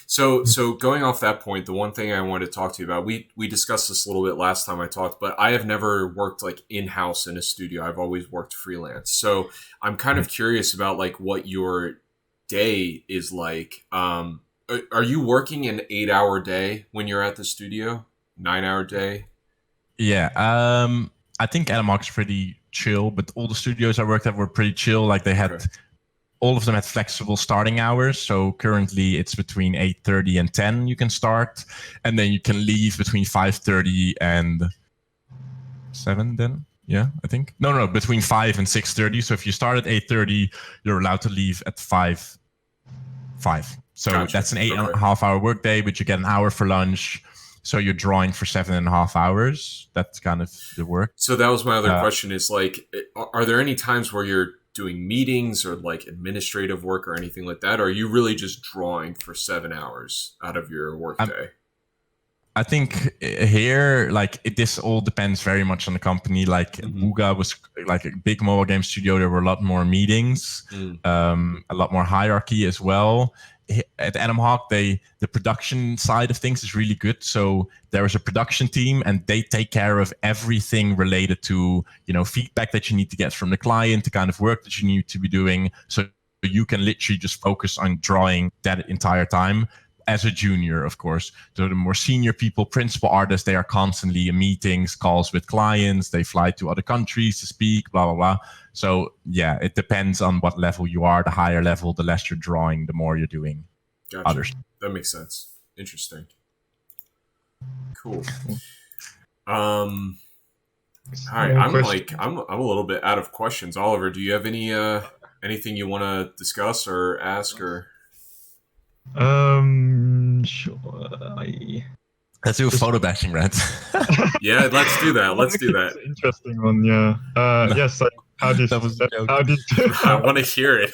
So going off that point, the one thing I wanted to talk to you about, we discussed this a little bit last time I talked, but I have never worked like in-house in a studio. I've always worked freelance. So I'm kind of curious about like what your day is like. Are you working an 8-hour day when you're at the studio? 9-hour day? Yeah. I think Atomhawk's pretty chill, but all the studios I worked at were pretty chill. Like they had, all of them had flexible starting hours. So currently it's between 8:30 and 10 you can start. And then you can leave between 5:30 and 7 then. Yeah, I think. No, between 5 and 6:30. So if you start at 8:30, you're allowed to leave at 5. So gotcha. That's an 8.5 hour workday, but you get an hour for lunch. So you're drawing for 7.5 hours. That's kind of the work. So that was my other question is like, are there any times where you're doing meetings or like administrative work or anything like that? Or are you really just drawing for 7 hours out of your workday? I think here, this all depends very much on the company. Like Booga was like a big mobile game studio. There were a lot more meetings, a lot more hierarchy as well. At Atomhawk, the production side of things is really good. So there is a production team and they take care of everything related to, feedback that you need to get from the client, the kind of work that you need to be doing. So you can literally just focus on drawing that entire time. As a junior, of course. So the more senior people, principal artists, they are constantly in meetings, calls with clients. They fly to other countries to speak, blah, blah, blah. So yeah, it depends on what level you are. The higher level, the less you're drawing, the more you're doing. Gotcha. Others. That makes sense. Interesting. Cool. All right, More questions. I'm a little bit out of questions. Oliver, do you have anything you want to discuss or ask or? Sure. Let's do a Just photo bashing rant. Yeah, let's do that. Let's do okay, that. it's an interesting one. Yeah. No, Yes. So how do that was a joke. how did I want to hear it.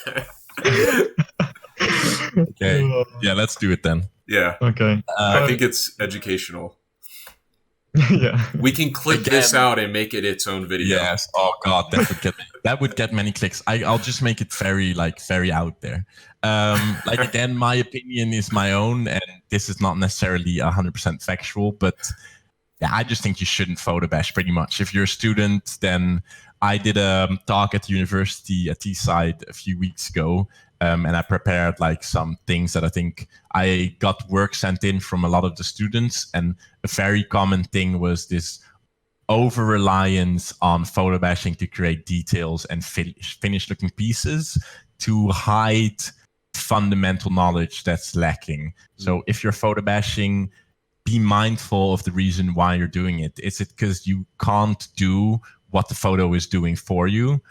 Okay. Yeah, let's do it then. Yeah, Okay. I So think it's educational. yeah. We can clip this Again. out and make it its own video. Yes. Oh God, that would get many clicks. I'll just make it very out there. Like again, my opinion is my own, and this is not necessarily 100% factual, but yeah, I just think you shouldn't photo bash pretty much. If you're a student, then I did a talk at the university at Teesside a few weeks ago, and I prepared like some things that I think I got work sent in from a lot of the students, and a very common thing was this over reliance on photo bashing to create details and finished looking pieces to hide fundamental knowledge that's lacking. So if you're photo bashing, be mindful of the reason why you're doing it. Is it because you can't do what the photo is doing for you?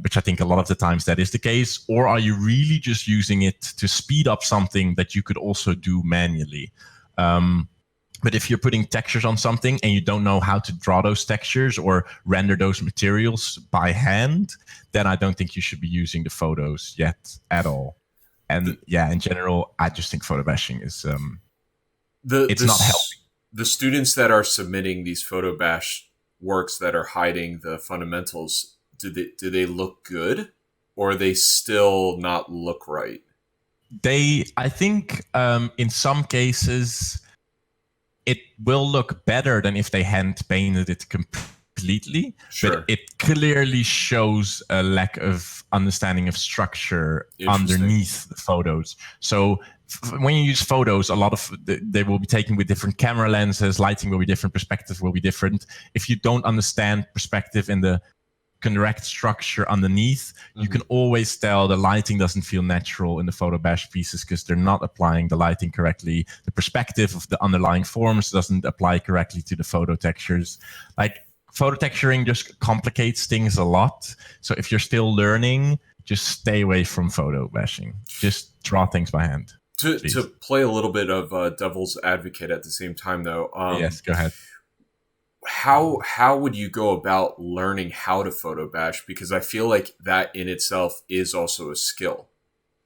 Which I think a lot of the times that is the case. Or are you really just using it to speed up something that you could also do manually? But if you're putting textures on something and you don't know how to draw those textures or render those materials by hand, then I don't think you should be using the photos yet at all. And yeah, in general, I just think photo bashing is it's not helping. The students that are submitting these photo bash works that are hiding the fundamentals, do they look good, or they still not look right? I think in some cases it will look better than if they hand painted it completely. Sure. But it clearly shows a lack of understanding of structure underneath the photos. So when you use photos, a lot of they will be taken with different camera lenses, lighting will be different, perspective will be different. If you don't understand perspective in the correct structure underneath, you can always tell the lighting doesn't feel natural in the photo bash pieces because they're not applying the lighting correctly. The perspective of the underlying forms doesn't apply correctly to the photo textures. Like photo texturing just complicates things a lot. So if you're still learning, just stay away from photo bashing. Just draw things by hand. To play a little bit of devil's advocate at the same time, though. Yes, go ahead. How would you go about learning how to photo bash? Because I feel like that in itself is also a skill.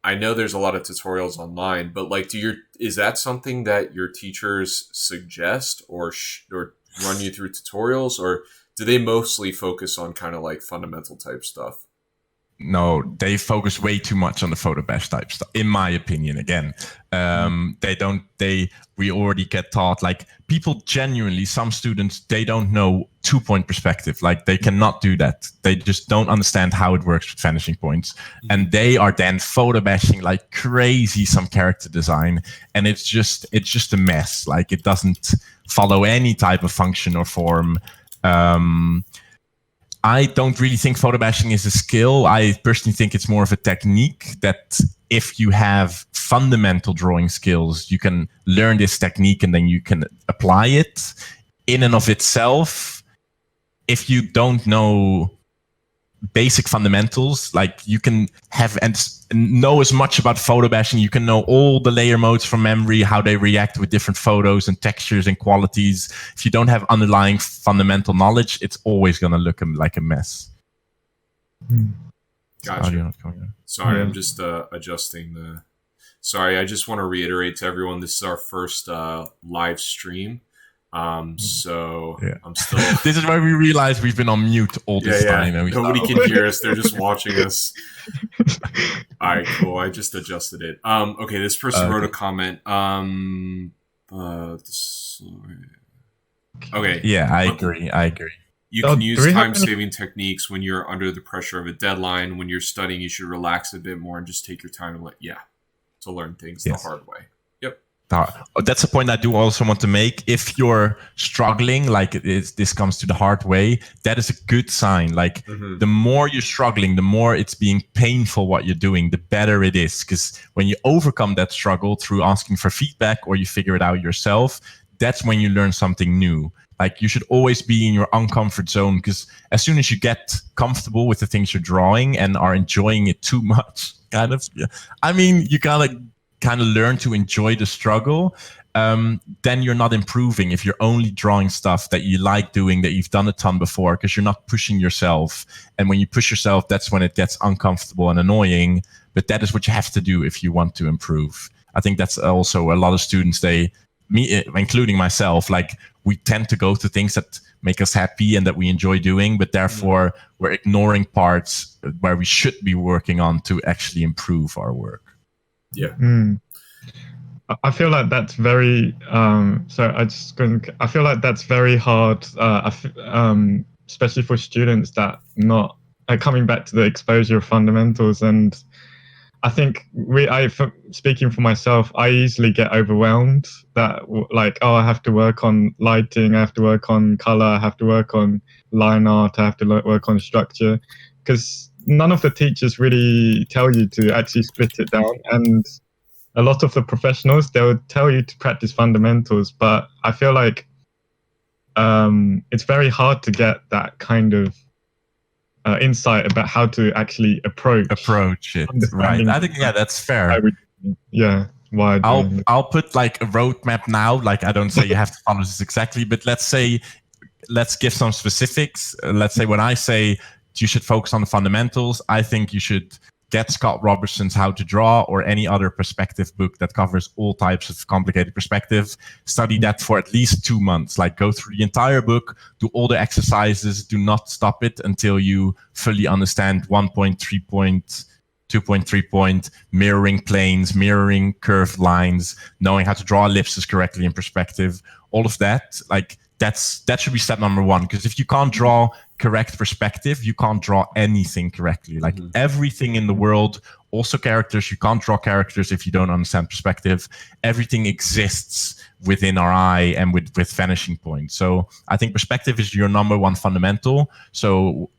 I know there's a lot of tutorials online, but like, is that something that your teachers suggest or run you through tutorials, or do they mostly focus on kind of like fundamental type stuff? No, they focus way too much on the photo bash type stuff, in my opinion. Again, we already get taught, like, people genuinely, some students, they don't know 2-point perspective. Like, they cannot do that. They just don't understand how it works with vanishing points. And they are then photo bashing like crazy some character design. And it's just a mess. Like, it doesn't follow any type of function or form. I don't really think photo bashing is a skill. I personally think it's more of a technique that if you have fundamental drawing skills, you can learn this technique and then you can apply it in and of itself. If you don't know basic fundamentals, like, you can have and know as much about photo bashing, you can know all the layer modes from memory, how they react with different photos and textures and qualities. If you don't have underlying fundamental knowledge, it's always going to look like a mess. Gotcha. Sorry, I'm just adjusting the... Sorry, I just want to reiterate to everyone, this is our first live stream. So yeah. I'm still... This is where we realize we've been on mute all this time. And nobody can hear us. They're just watching us. All right, cool. I just adjusted it. Okay, this person wrote a comment. Okay. Yeah, I agree. You can use time-saving techniques when you're under the pressure of a deadline. When you're studying, you should relax a bit more and just take your time to learn things the hard way. Yep. That's a point I do also want to make. If you're struggling, like this comes to the hard way, that is a good sign. Like, the more you're struggling, the more it's being painful what you're doing, the better it is. Because when you overcome that struggle through asking for feedback or you figure it out yourself, that's when you learn something new. Like you should always be in your uncomfort zone, because as soon as you get comfortable with the things you're drawing and are enjoying it too much, you gotta kind of learn to enjoy the struggle. Then you're not improving if you're only drawing stuff that you like doing, that you've done a ton before, because you're not pushing yourself. And when you push yourself, that's when it gets uncomfortable and annoying. But that is what you have to do if you want to improve. I think that's also a lot of students, me including myself, like we tend to go to things that make us happy and that we enjoy doing, but therefore we're ignoring parts where we should be working on to actually improve our work. Yeah. I feel like that's very I feel like that's very hard, especially for students that not coming back to the exposure of fundamentals. And I think speaking for myself, I easily get overwhelmed that like, oh, I have to work on lighting, I have to work on color, I have to work on line art, I have to work on structure, because none of the teachers really tell you to actually split it down. And a lot of the professionals, they'll tell you to practice fundamentals, but I feel like it's very hard to get that kind of insight about how to actually approach it. Right. I think that's fair. Why? I'll put like a roadmap now. Like I don't say you have to follow this exactly, but let's give some specifics. Let's say when I say you should focus on the fundamentals, I think you should get Scott Robertson's How to Draw or any other perspective book that covers all types of complicated perspective. Study that for at least 2 months. Like go through the entire book, do all the exercises, do not stop it until you fully understand 1 point, 3 point, 2.3 point, mirroring planes, mirroring curved lines, knowing how to draw ellipses correctly in perspective, all of that. Like that should be step number 1, because if you can't draw correct perspective, you can't draw anything correctly. Like everything in the world, also characters, you can't draw characters if you don't understand perspective. Everything exists within our eye and with vanishing points. So I think perspective is your number 1 fundamental. So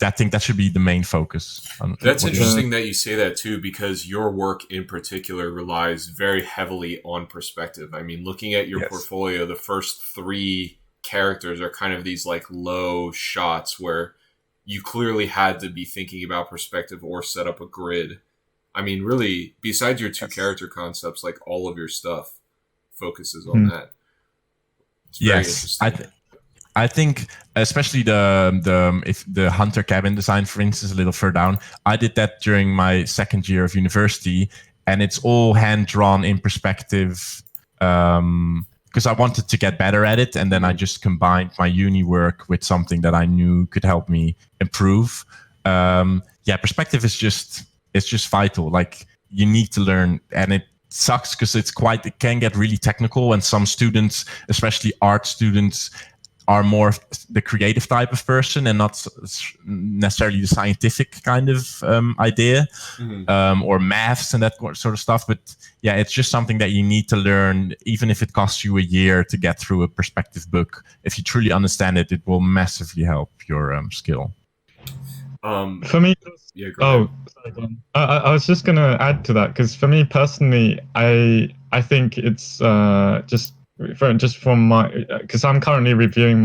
I think that should be the main focus. That's interesting that you say that too, because your work in particular relies very heavily on perspective. I mean, looking at your portfolio, the first 3 characters are kind of these like low shots where you clearly had to be thinking about perspective or set up a grid. I mean, really, besides your 2 character concepts, like all of your stuff focuses on that. It's very interesting. I think especially the hunter cabin design, for instance, a little further down, I did that during my 2nd year of university, and it's all hand drawn in perspective because I wanted to get better at it, and then I just combined my uni work with something that I knew could help me improve. Perspective is just vital. Like you need to learn, and it sucks because it can get really technical, and some students, especially art students, are more the creative type of person and not necessarily the scientific kind of idea, or maths and that sort of stuff. But yeah, it's just something that you need to learn, even if it costs you a year to get through a perspective book. If you truly understand it, it will massively help your skill. For me, sorry, I was just gonna add to that, because for me personally, I think it's just from my, because I'm currently reviewing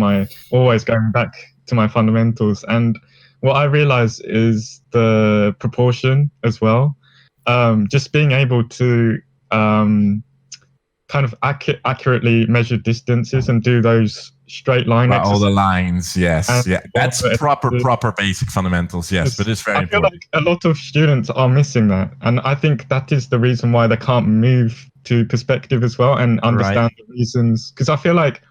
always going back to my fundamentals, and what I realize is the proportion as well. Just being able to kind of accurately measure distances and do those straight line exercises. All the lines, yes. That's proper basic fundamentals, yes, but it's very important. I feel like a lot of students are missing that, and I think that is the reason why they can't move to perspective as well and understand the reasons. Because I feel like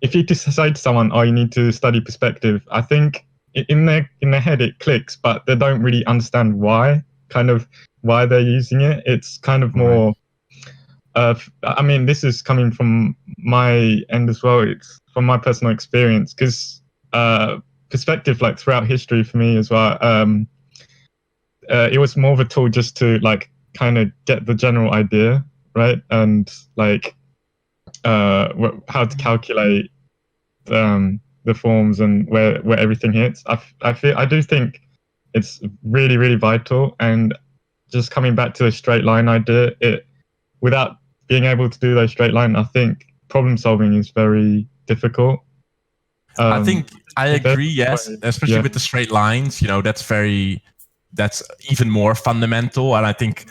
if you just say to someone, "Oh, you need to study perspective," I think in their head it clicks, but they don't really understand why they're using it. It's kind of more. I mean, this is coming from my end as well. It's from my personal experience, because perspective, like throughout history for me as well, it was more of a tool just to like kind of get the general idea. Right, and like how to calculate the forms and where everything hits. I do think it's really, really vital. And just coming back to the straight line idea, without being able to do those straight line, I think problem solving is very difficult. I think I agree, yes, way, especially with the straight lines, that's even more fundamental. And I think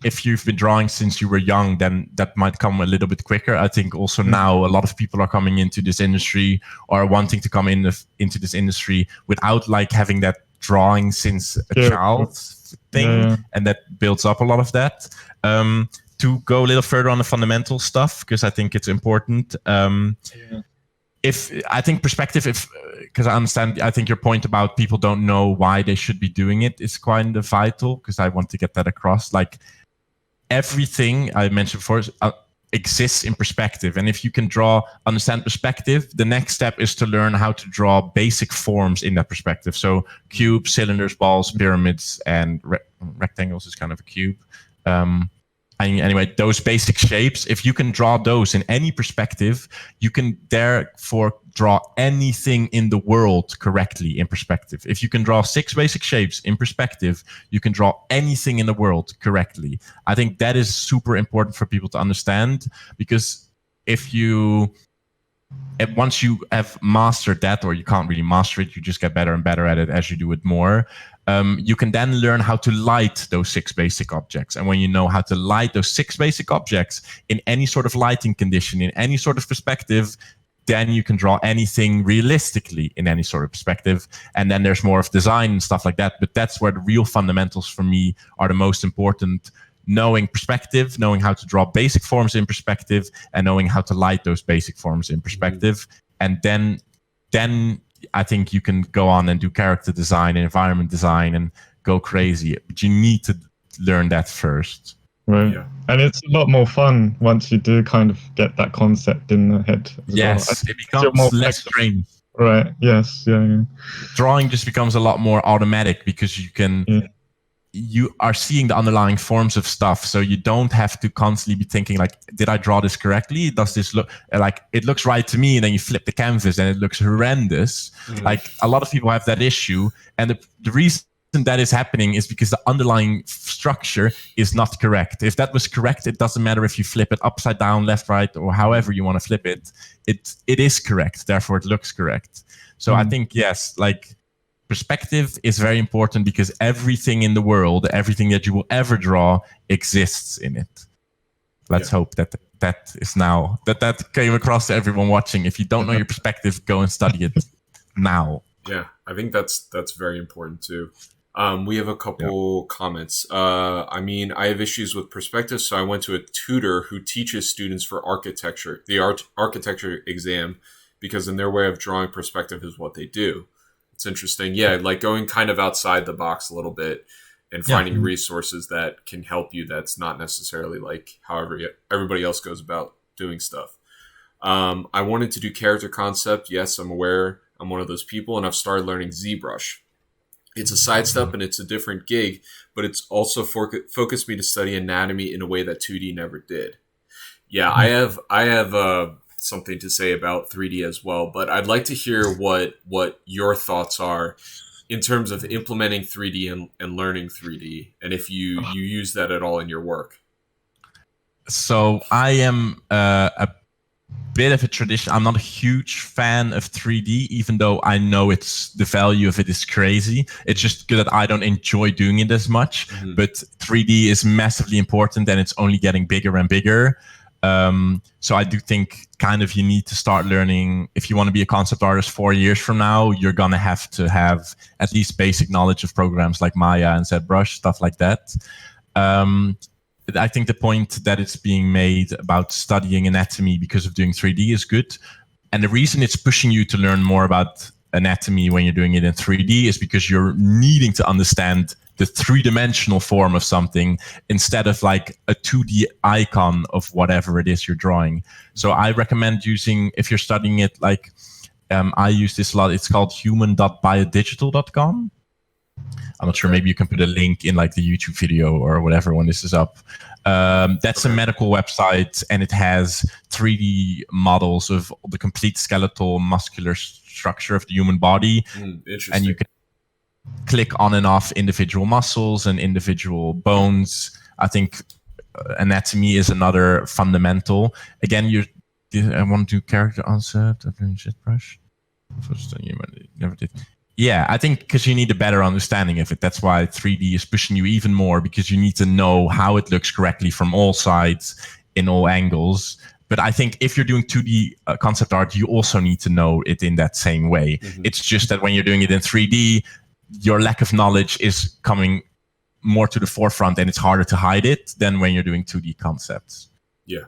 if you've been drawing since you were young, then that might come a little bit quicker. I think also now a lot of people are coming into this industry or wanting to come into this industry without like having that drawing since a child thing, and that builds up a lot of that. To go a little further on the fundamental stuff, because I think it's important. If I think perspective, because I understand, I think your point about people don't know why they should be doing it is quite vital, because I want to get that across. Like everything I mentioned before exists in perspective, and if you can understand perspective, the next step is to learn how to draw basic forms in that perspective. So cubes, cylinders, balls, pyramids, and rectangles is kind of a cube. Anyway, those basic shapes, if you can draw those in any perspective, you can therefore draw anything in the world correctly in perspective. If you can draw 6 basic shapes in perspective, you can draw anything in the world correctly. I think that is super important for people to understand, because once you have mastered that, or you can't really master it, you just get better and better at it as you do it more. You can then learn how to light those 6 basic objects. And when you know how to light those 6 basic objects in any sort of lighting condition, in any sort of perspective, then you can draw anything realistically in any sort of perspective. And then there's more of design and stuff like that. But that's where the real fundamentals for me are the most important. Knowing perspective, knowing how to draw basic forms in perspective, and knowing how to light those basic forms in perspective. And then I think you can go on and do character design and environment design and go crazy. But you need to learn that first. Right. Yeah. And it's a lot more fun once you do kind of get that concept in the head. Yes, it becomes less strange. Right. Yes. Yeah. Drawing just becomes a lot more automatic, because you can... you are seeing the underlying forms of stuff, so you don't have to constantly be thinking like, did I draw this correctly? Does this look like it looks right to me? And then you flip the canvas and it looks horrendous. Like a lot of people have that issue, and the reason that is happening is because the underlying structure is not correct. If that was correct, it doesn't matter if you flip it upside down, left, right, or however you want to flip it. It is correct, therefore it looks correct. So I think, yes, like perspective is very important, because everything in the world, everything that you will ever draw exists in it. Let's hope that is now, that came across to everyone watching. If you don't know your perspective, go and study it now. Yeah, I think that's very important too. We have a couple comments. I have issues with perspective, so I went to a tutor who teaches students for architecture, the architecture exam, because in their way of drawing, perspective is what they do. It's interesting. Yeah, like going kind of outside the box a little bit and finding resources that can help you. That's not necessarily like however everybody else goes about doing stuff. I wanted to do character concept. Yes, I'm aware I'm one of those people, and I've started learning ZBrush. It's a side step and it's a different gig, but it's also focused me to study anatomy in a way that 2D never did. Yeah, I have something to say about 3D as well, but I'd like to hear what your thoughts are in terms of implementing 3D and learning 3D, and if you use that at all in your work. So I am a bit of a tradition. I'm not a huge fan of 3D, even though I know the value of it is crazy. It's just good that I don't enjoy doing it as much, but 3D is massively important, and it's only getting bigger and bigger. So I do think kind of you need to start learning. If you want to be a concept artist 4 years from now, you're going to have at least basic knowledge of programs like Maya and ZBrush, stuff like that. I think the point that it's being made about studying anatomy because of doing 3D is good. And the reason it's pushing you to learn more about anatomy when you're doing it in 3D is because you're needing to understand the 3-dimensional form of something instead of like a 2D icon of whatever it is you're drawing. So I recommend using, if you're studying it, like I use this a lot. It's called human.biodigital.com. I'm not sure. Maybe you can put a link in like the YouTube video or whatever when this is up. That's a medical website, and it has 3D models of the complete skeletal muscular structure of the human body. And you can click on and off individual muscles and individual bones. I think anatomy is another fundamental. Again, I want to do character concept. Brush. First time you never did. Yeah, I think because you need a better understanding of it. That's why 3D is pushing you even more, because you need to know how it looks correctly from all sides, in all angles. But I think if you're doing 2D concept art, you also need to know it in that same way. It's just that when you're doing it in 3D, your lack of knowledge is coming more to the forefront, and it's harder to hide it than when you're doing 2D concepts. Yeah.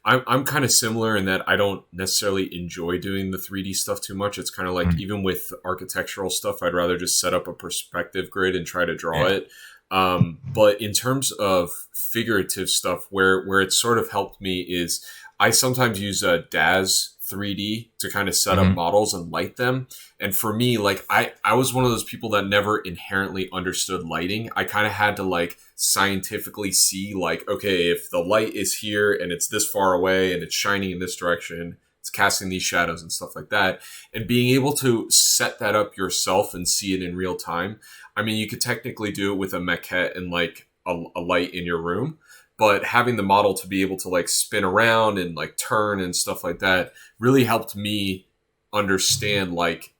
I'm kind of similar in that I don't necessarily enjoy doing the 3D stuff too much. It's kind of like, even with architectural stuff, I'd rather just set up a perspective grid and try to draw it. But in terms of figurative stuff, where it sort of helped me is I sometimes use DAZ 3D to kind of set up models and light them. And for me, like I was one of those people that never inherently understood lighting. I kind of had to like scientifically see like, okay, if the light is here and it's this far away and it's shining in this direction, it's casting these shadows and stuff like that. And being able to set that up yourself and see it in real time. I mean, you could technically do it with a maquette and like a light in your room, but having the model to be able to like spin around and like turn and stuff like that really helped me understand like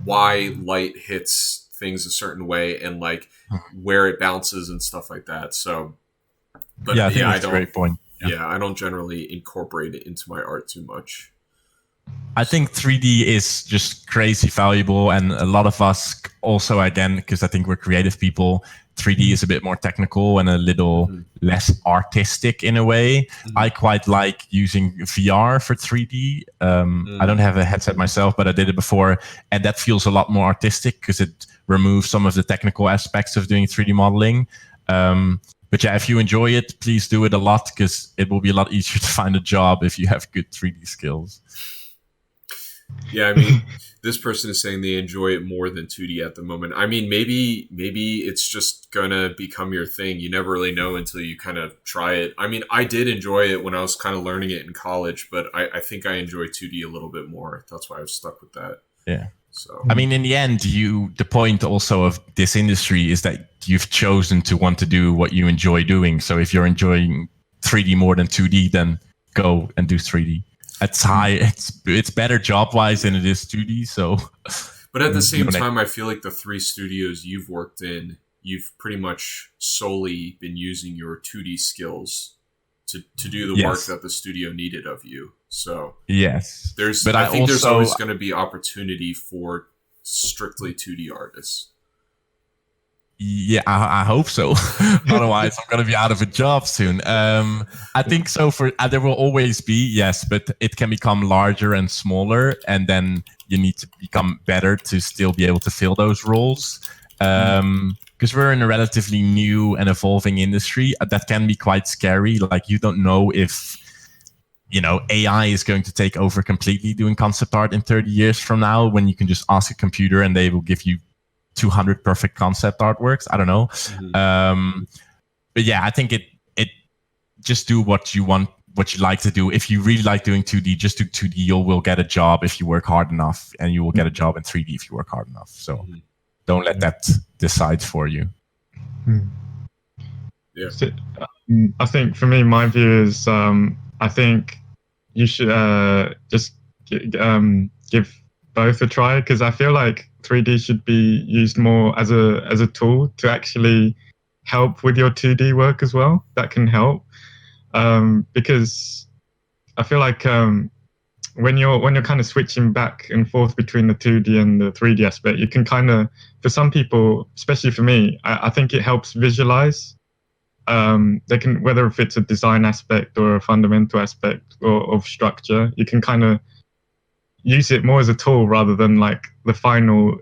why light hits things a certain way and like where it bounces and stuff like that. So, but yeah, I think that's a great point. Yeah, I don't generally incorporate it into my art too much. I think 3D is just crazy valuable, and a lot of us also, again, because I think we're creative people, 3D is a bit more technical and a little less artistic in a way. I quite like using VR for 3D. I don't have a headset myself, but I did it before, and that feels a lot more artistic because it removes some of the technical aspects of doing 3D modeling. But yeah, if you enjoy it, please do it a lot, because it will be a lot easier to find a job if you have good 3D skills. Yeah, I mean, this person is saying they enjoy it more than 2D at the moment. I mean, maybe it's just gonna become your thing. You never really know until you kind of try it. I mean, I did enjoy it when I was kind of learning it in college, but I think I enjoy 2D a little bit more. That's why I was stuck with that. Yeah. So I mean, in the end, the point also of this industry is that you've chosen to want to do what you enjoy doing. So if you're enjoying 3D more than 2D, then go and do 3D. It's better job wise than it is 2D. So, but at the same time, I feel like the 3 studios you've worked in, you've pretty much solely been using your 2D skills to do the work that the studio needed of you. So yes, I think there's always going to be opportunity for strictly 2D artists. Yeah, I hope so. Otherwise, I'm going to be out of a job soon. I think so. There will always be, yes, but it can become larger and smaller, and then you need to become better to still be able to fill those roles. Because we're in a relatively new and evolving industry, that can be quite scary. Like, you don't know if AI is going to take over completely doing concept art in 30 years from now, when you can just ask a computer and they will give you 200 perfect concept artworks. I don't know. But yeah, I think it just do what you want, what you like to do. If you really like doing 2D, just do 2D. You will get a job if you work hard enough, and you will get a job in 3D if you work hard enough. So don't let that decide for you. Yeah. So, I think for me, my view is I think you should just give both a try, because I feel like 3D should be used more as a tool to actually help with your 2D work as well. That can help, because I feel like when you're kind of switching back and forth between the 2D and the 3D aspect, you can kind of, for some people, especially for me, I think it helps visualize. They can, whether if it's a design aspect or a fundamental aspect of structure, you can kind of use it more as a tool rather than like the final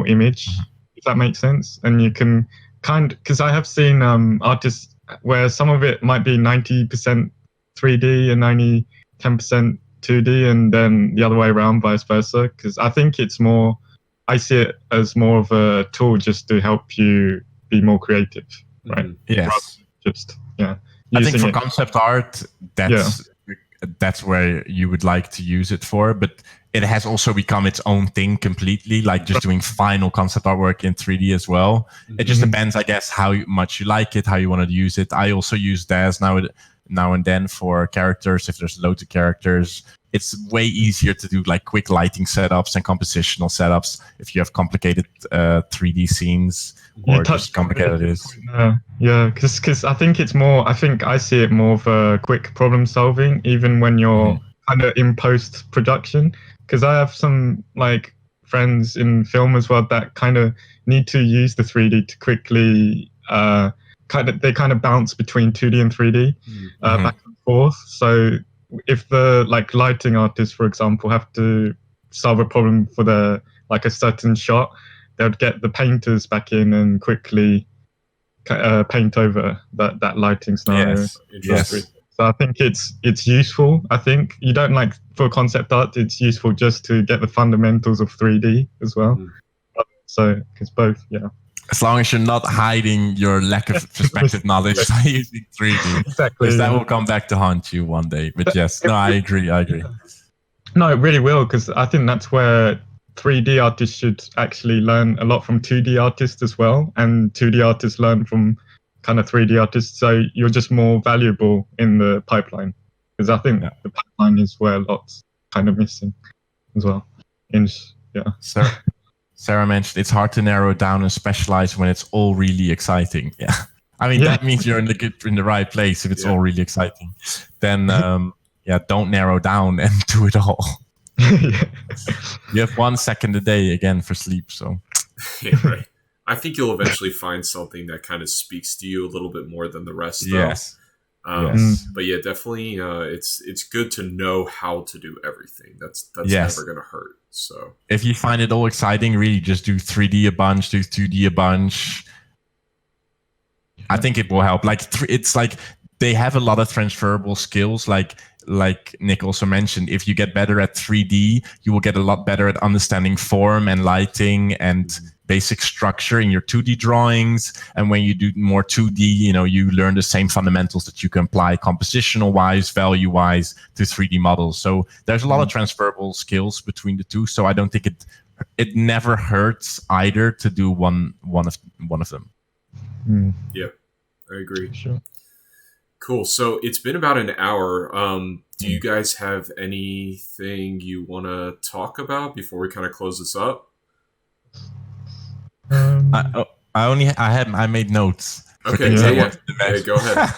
image, if that makes sense. And you can because I have seen artists where some of it might be 90% 3D and 10% 2D, and then the other way around, vice versa. Because I think I see it as more of a tool just to help you be more creative, right? Yes. Just I think for concept art, that's where you would like to use it for, but it has also become its own thing completely, like just doing final concept artwork in 3D as well. It just depends, I guess, how much you like it, how you want to use it. I also use DAZ now and then for characters. If there's loads of characters, it's way easier to do like quick lighting setups and compositional setups if you have complicated 3D scenes or just complicated it is. Yeah, because I think it's more. I think I see it more of a quick problem solving, even when you're kind of in post production. Because I have some like friends in film as well that kind of need to use the 3D to quickly they kind of bounce between 2D and 3D back and forth. So if the like lighting artists, for example, have to solve a problem for the like a certain shot, they would get the painters back in and quickly paint over that lighting scenario. Yes. So I think it's useful. I think you don't like for concept art, it's useful just to get the fundamentals of 3D as well. So it's both, yeah. As long as you're not hiding your lack of perspective knowledge by using 3D. Exactly. Because that will come back to haunt you one day. But yes, no, I agree. No, it really will, because I think that's where 3D artists should actually learn a lot from 2D artists as well. And 2D artists learn from kind of 3D artists. So you're just more valuable in the pipeline. Because I think the pipeline is where lots kind of missing as well. Sarah mentioned it's hard to narrow down and specialize when it's all really exciting. Yeah, I mean that means you're in the right place if it's all really exciting. Then don't narrow down and do it all. You have 1 second a day again for sleep, so yeah, right. I think you'll eventually find something that kind of speaks to you a little bit more than the rest. Though. Yes. But yeah, definitely, it's good to know how to do everything. That's never gonna hurt. So if you find it all exciting, really just do 3D a bunch, do 2D a bunch. I think it will help. Like it's like they have a lot of transferable skills. Like Nick also mentioned, if you get better at 3D, you will get a lot better at understanding form and lighting and basic structure in your 2D drawings. And when you do more 2D, you learn the same fundamentals that you can apply compositional wise, value wise to 3D models. So there's a lot of transferable skills between the two. So I don't think it never hurts either to do one of them. Yeah, I agree. Sure. Cool. So it's been about an hour. Do you guys have anything you want to talk about before we kind of close this up? I made notes. Okay. Yeah. Go ahead.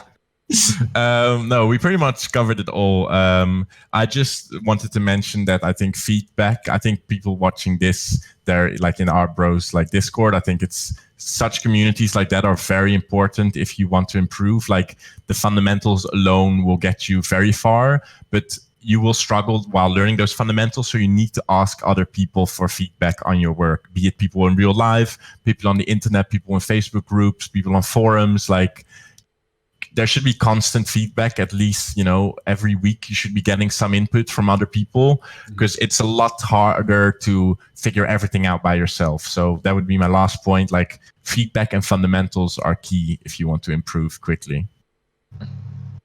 No, we pretty much covered it all. I just wanted to mention that I think feedback, I think people watching this, they're like in our bros, like Discord, I think it's such communities like that are very important if you want to improve. Like the fundamentals alone will get you very far, but you will struggle while learning those fundamentals. So you need to ask other people for feedback on your work, be it people in real life, people on the internet, people in Facebook groups, people on forums. Like there should be constant feedback, at least, every week you should be getting some input from other people, because it's a lot harder to figure everything out by yourself. So that would be my last point. Like feedback and fundamentals are key if you want to improve quickly.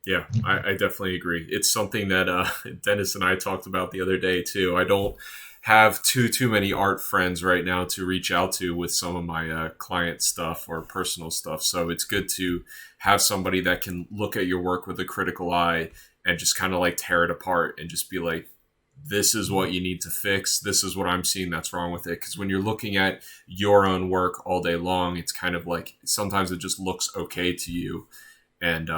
Yeah, I definitely agree. It's something that Dennis and I talked about the other day too. I don't have too many art friends right now to reach out to with some of my client stuff or personal stuff. So it's good to have somebody that can look at your work with a critical eye and just kind of like tear it apart and just be like, this is what you need to fix. This is what I'm seeing that's wrong with it. Because when you're looking at your own work all day long, it's kind of like sometimes it just looks okay to you. And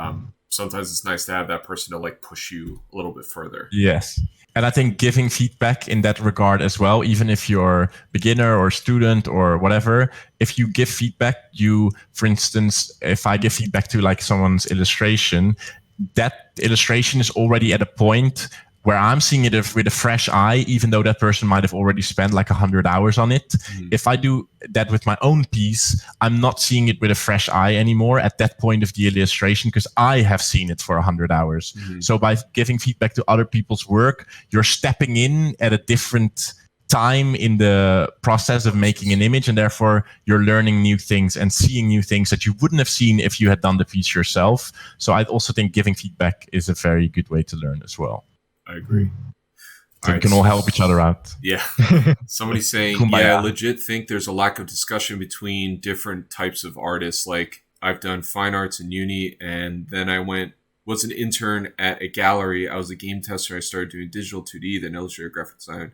sometimes it's nice to have that person to like push you a little bit further. Yes. And I think giving feedback in that regard as well, even if you're beginner or student or whatever, if you give feedback, for instance, if I give feedback to like someone's illustration, that illustration is already at a point where I'm seeing it with a fresh eye, even though that person might have already spent like 100 hours on it. If I do that with my own piece, I'm not seeing it with a fresh eye anymore at that point of the illustration, because I have seen it for 100 hours. So by giving feedback to other people's work, you're stepping in at a different time in the process of making an image, and therefore you're learning new things and seeing new things that you wouldn't have seen if you had done the piece yourself. So I also think giving feedback is a very good way to learn as well. I agree. So we can all help each other out. Yeah. Somebody's saying, I legit think there's a lack of discussion between different types of artists. Like I've done fine arts in uni, and then I went was an intern at a gallery. I was a game tester. I started doing digital 2D, then Illustrator graphic design.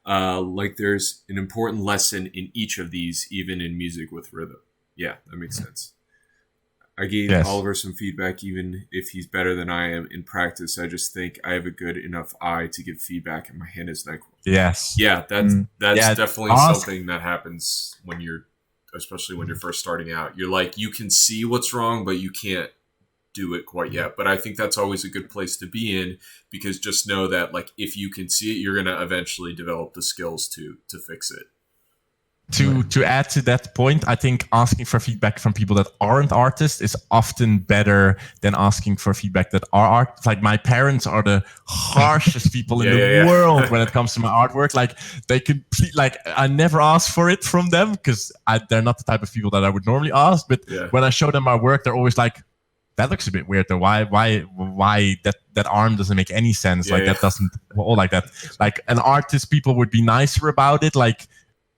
Like there's an important lesson in each of these, even in music with rhythm. Yeah, that makes sense. I gave Oliver some feedback, even if he's better than I am in practice. I just think I have a good enough eye to give feedback, and my hand is NyQuil. Yes. Yeah, that's definitely something that happens when you're, especially when you're first starting out. You're like, you can see what's wrong, but you can't do it quite yet. But I think that's always a good place to be in, because just know that like if you can see it, you're gonna eventually develop the skills to fix it. To add to that point, I think asking for feedback from people that aren't artists is often better than asking for feedback that are artists. Like my parents are the harshest people in the world when it comes to my artwork. Like they complete, like I never ask for it from them because they're not the type of people that I would normally ask. But when I show them my work, they're always like, "That looks a bit weird though. Why that arm doesn't make any sense? That doesn't all like that. Like an artist, people would be nicer about it. Like."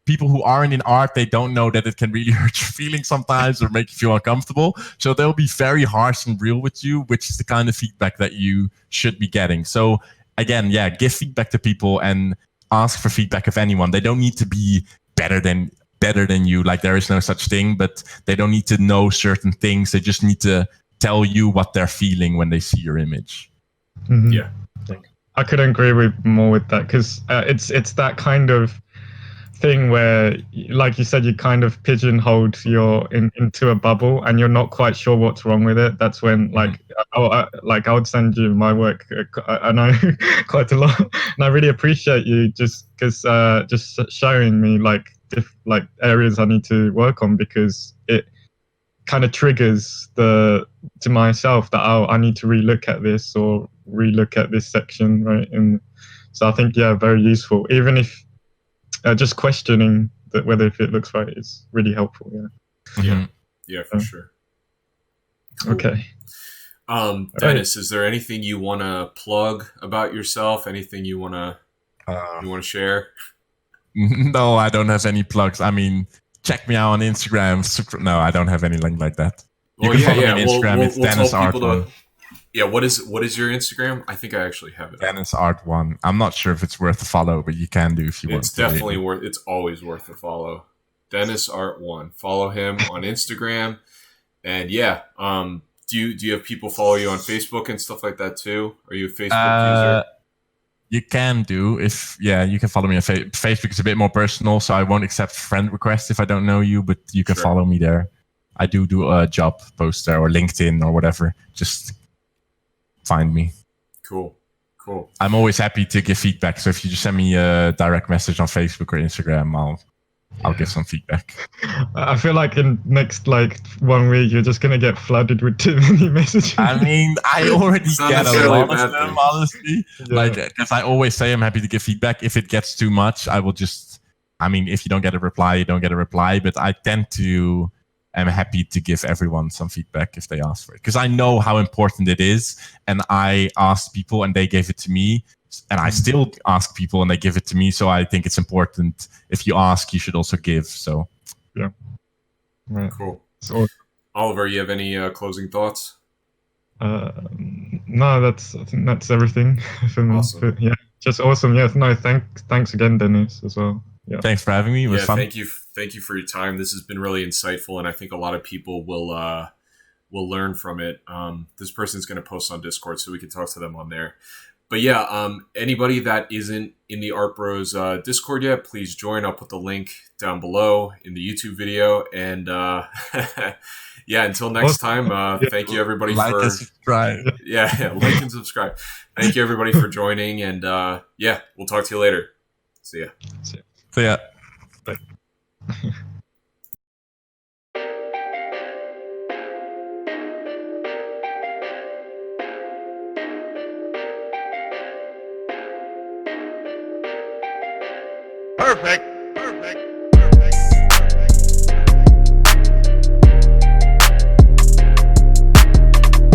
People who aren't in art, they don't know that it can really hurt your feelings sometimes or make you feel uncomfortable. So they'll be very harsh and real with you, which is the kind of feedback that you should be getting. So again, give feedback to people and ask for feedback of anyone. They don't need to be better than you. Like there is no such thing, but they don't need to know certain things. They just need to tell you what they're feeling when they see your image. Mm-hmm. Yeah. I couldn't agree more with that, because it's that kind of thing where, like you said, you kind of pigeonholed into a bubble and you're not quite sure what's wrong with it. That's when I would send you my work. I know quite a lot, and I really appreciate you just because just showing me like areas I need to work on, because it kind of triggers to myself that I need to relook at this or relook at this section, right? And so I think very useful, even if just questioning that whether if it looks right is really helpful. Yeah, for sure. Cool. Okay. Dennis, is there anything you want to plug about yourself? Anything you want to share? No, I don't have any plugs. I mean, check me out on Instagram. No, I don't have any link like that. You can follow me on Instagram. It's Dennis Art One. Yeah, what is your Instagram? I think I actually have it. Dennis Art One. I'm not sure if it's worth a follow, but you can do if you want. It's definitely worth. It's always worth a follow. Dennis Art One. Follow him on Instagram, and do you have people follow you on Facebook and stuff like that too? Are you a Facebook user? You can do you can follow me on Facebook. Is a bit more personal, so I won't accept friend requests if I don't know you, but you can follow me there. I do a job post there or LinkedIn or whatever. Just find me. Cool. I'm always happy to give feedback. So if you just send me a direct message on Facebook or Instagram, I'll give some feedback. I feel like in next 1 week you're just gonna get flooded with too many messages. I mean, I already get a lot of them, honestly. Because I always say I'm happy to give feedback. If it gets too much, I will just. I mean, if you don't get a reply, you don't get a reply. But I tend to. I'm happy to give everyone some feedback if they ask for it, because I know how important it is, and I asked people and they gave it to me, and I still ask people and they give it to me. So I think it's important. If you ask, you should also give. So cool. So, Oliver, you have any closing thoughts? No, I think that's everything for me. Awesome. But, just awesome. No, thanks again, Dennis, as well. Yeah. Thanks for having me. It was fun. Thank you for your time. This has been really insightful, and I think a lot of people will learn from it. This person's going to post on Discord, so we can talk to them on there. But anybody that isn't in the Art Bros Discord yet, please join. I'll put the link down below in the YouTube video. And until next time, thank you everybody like and subscribe. Like and subscribe. Thank you everybody for joining, and we'll talk to you later. See ya. See ya. Bye. Perfect.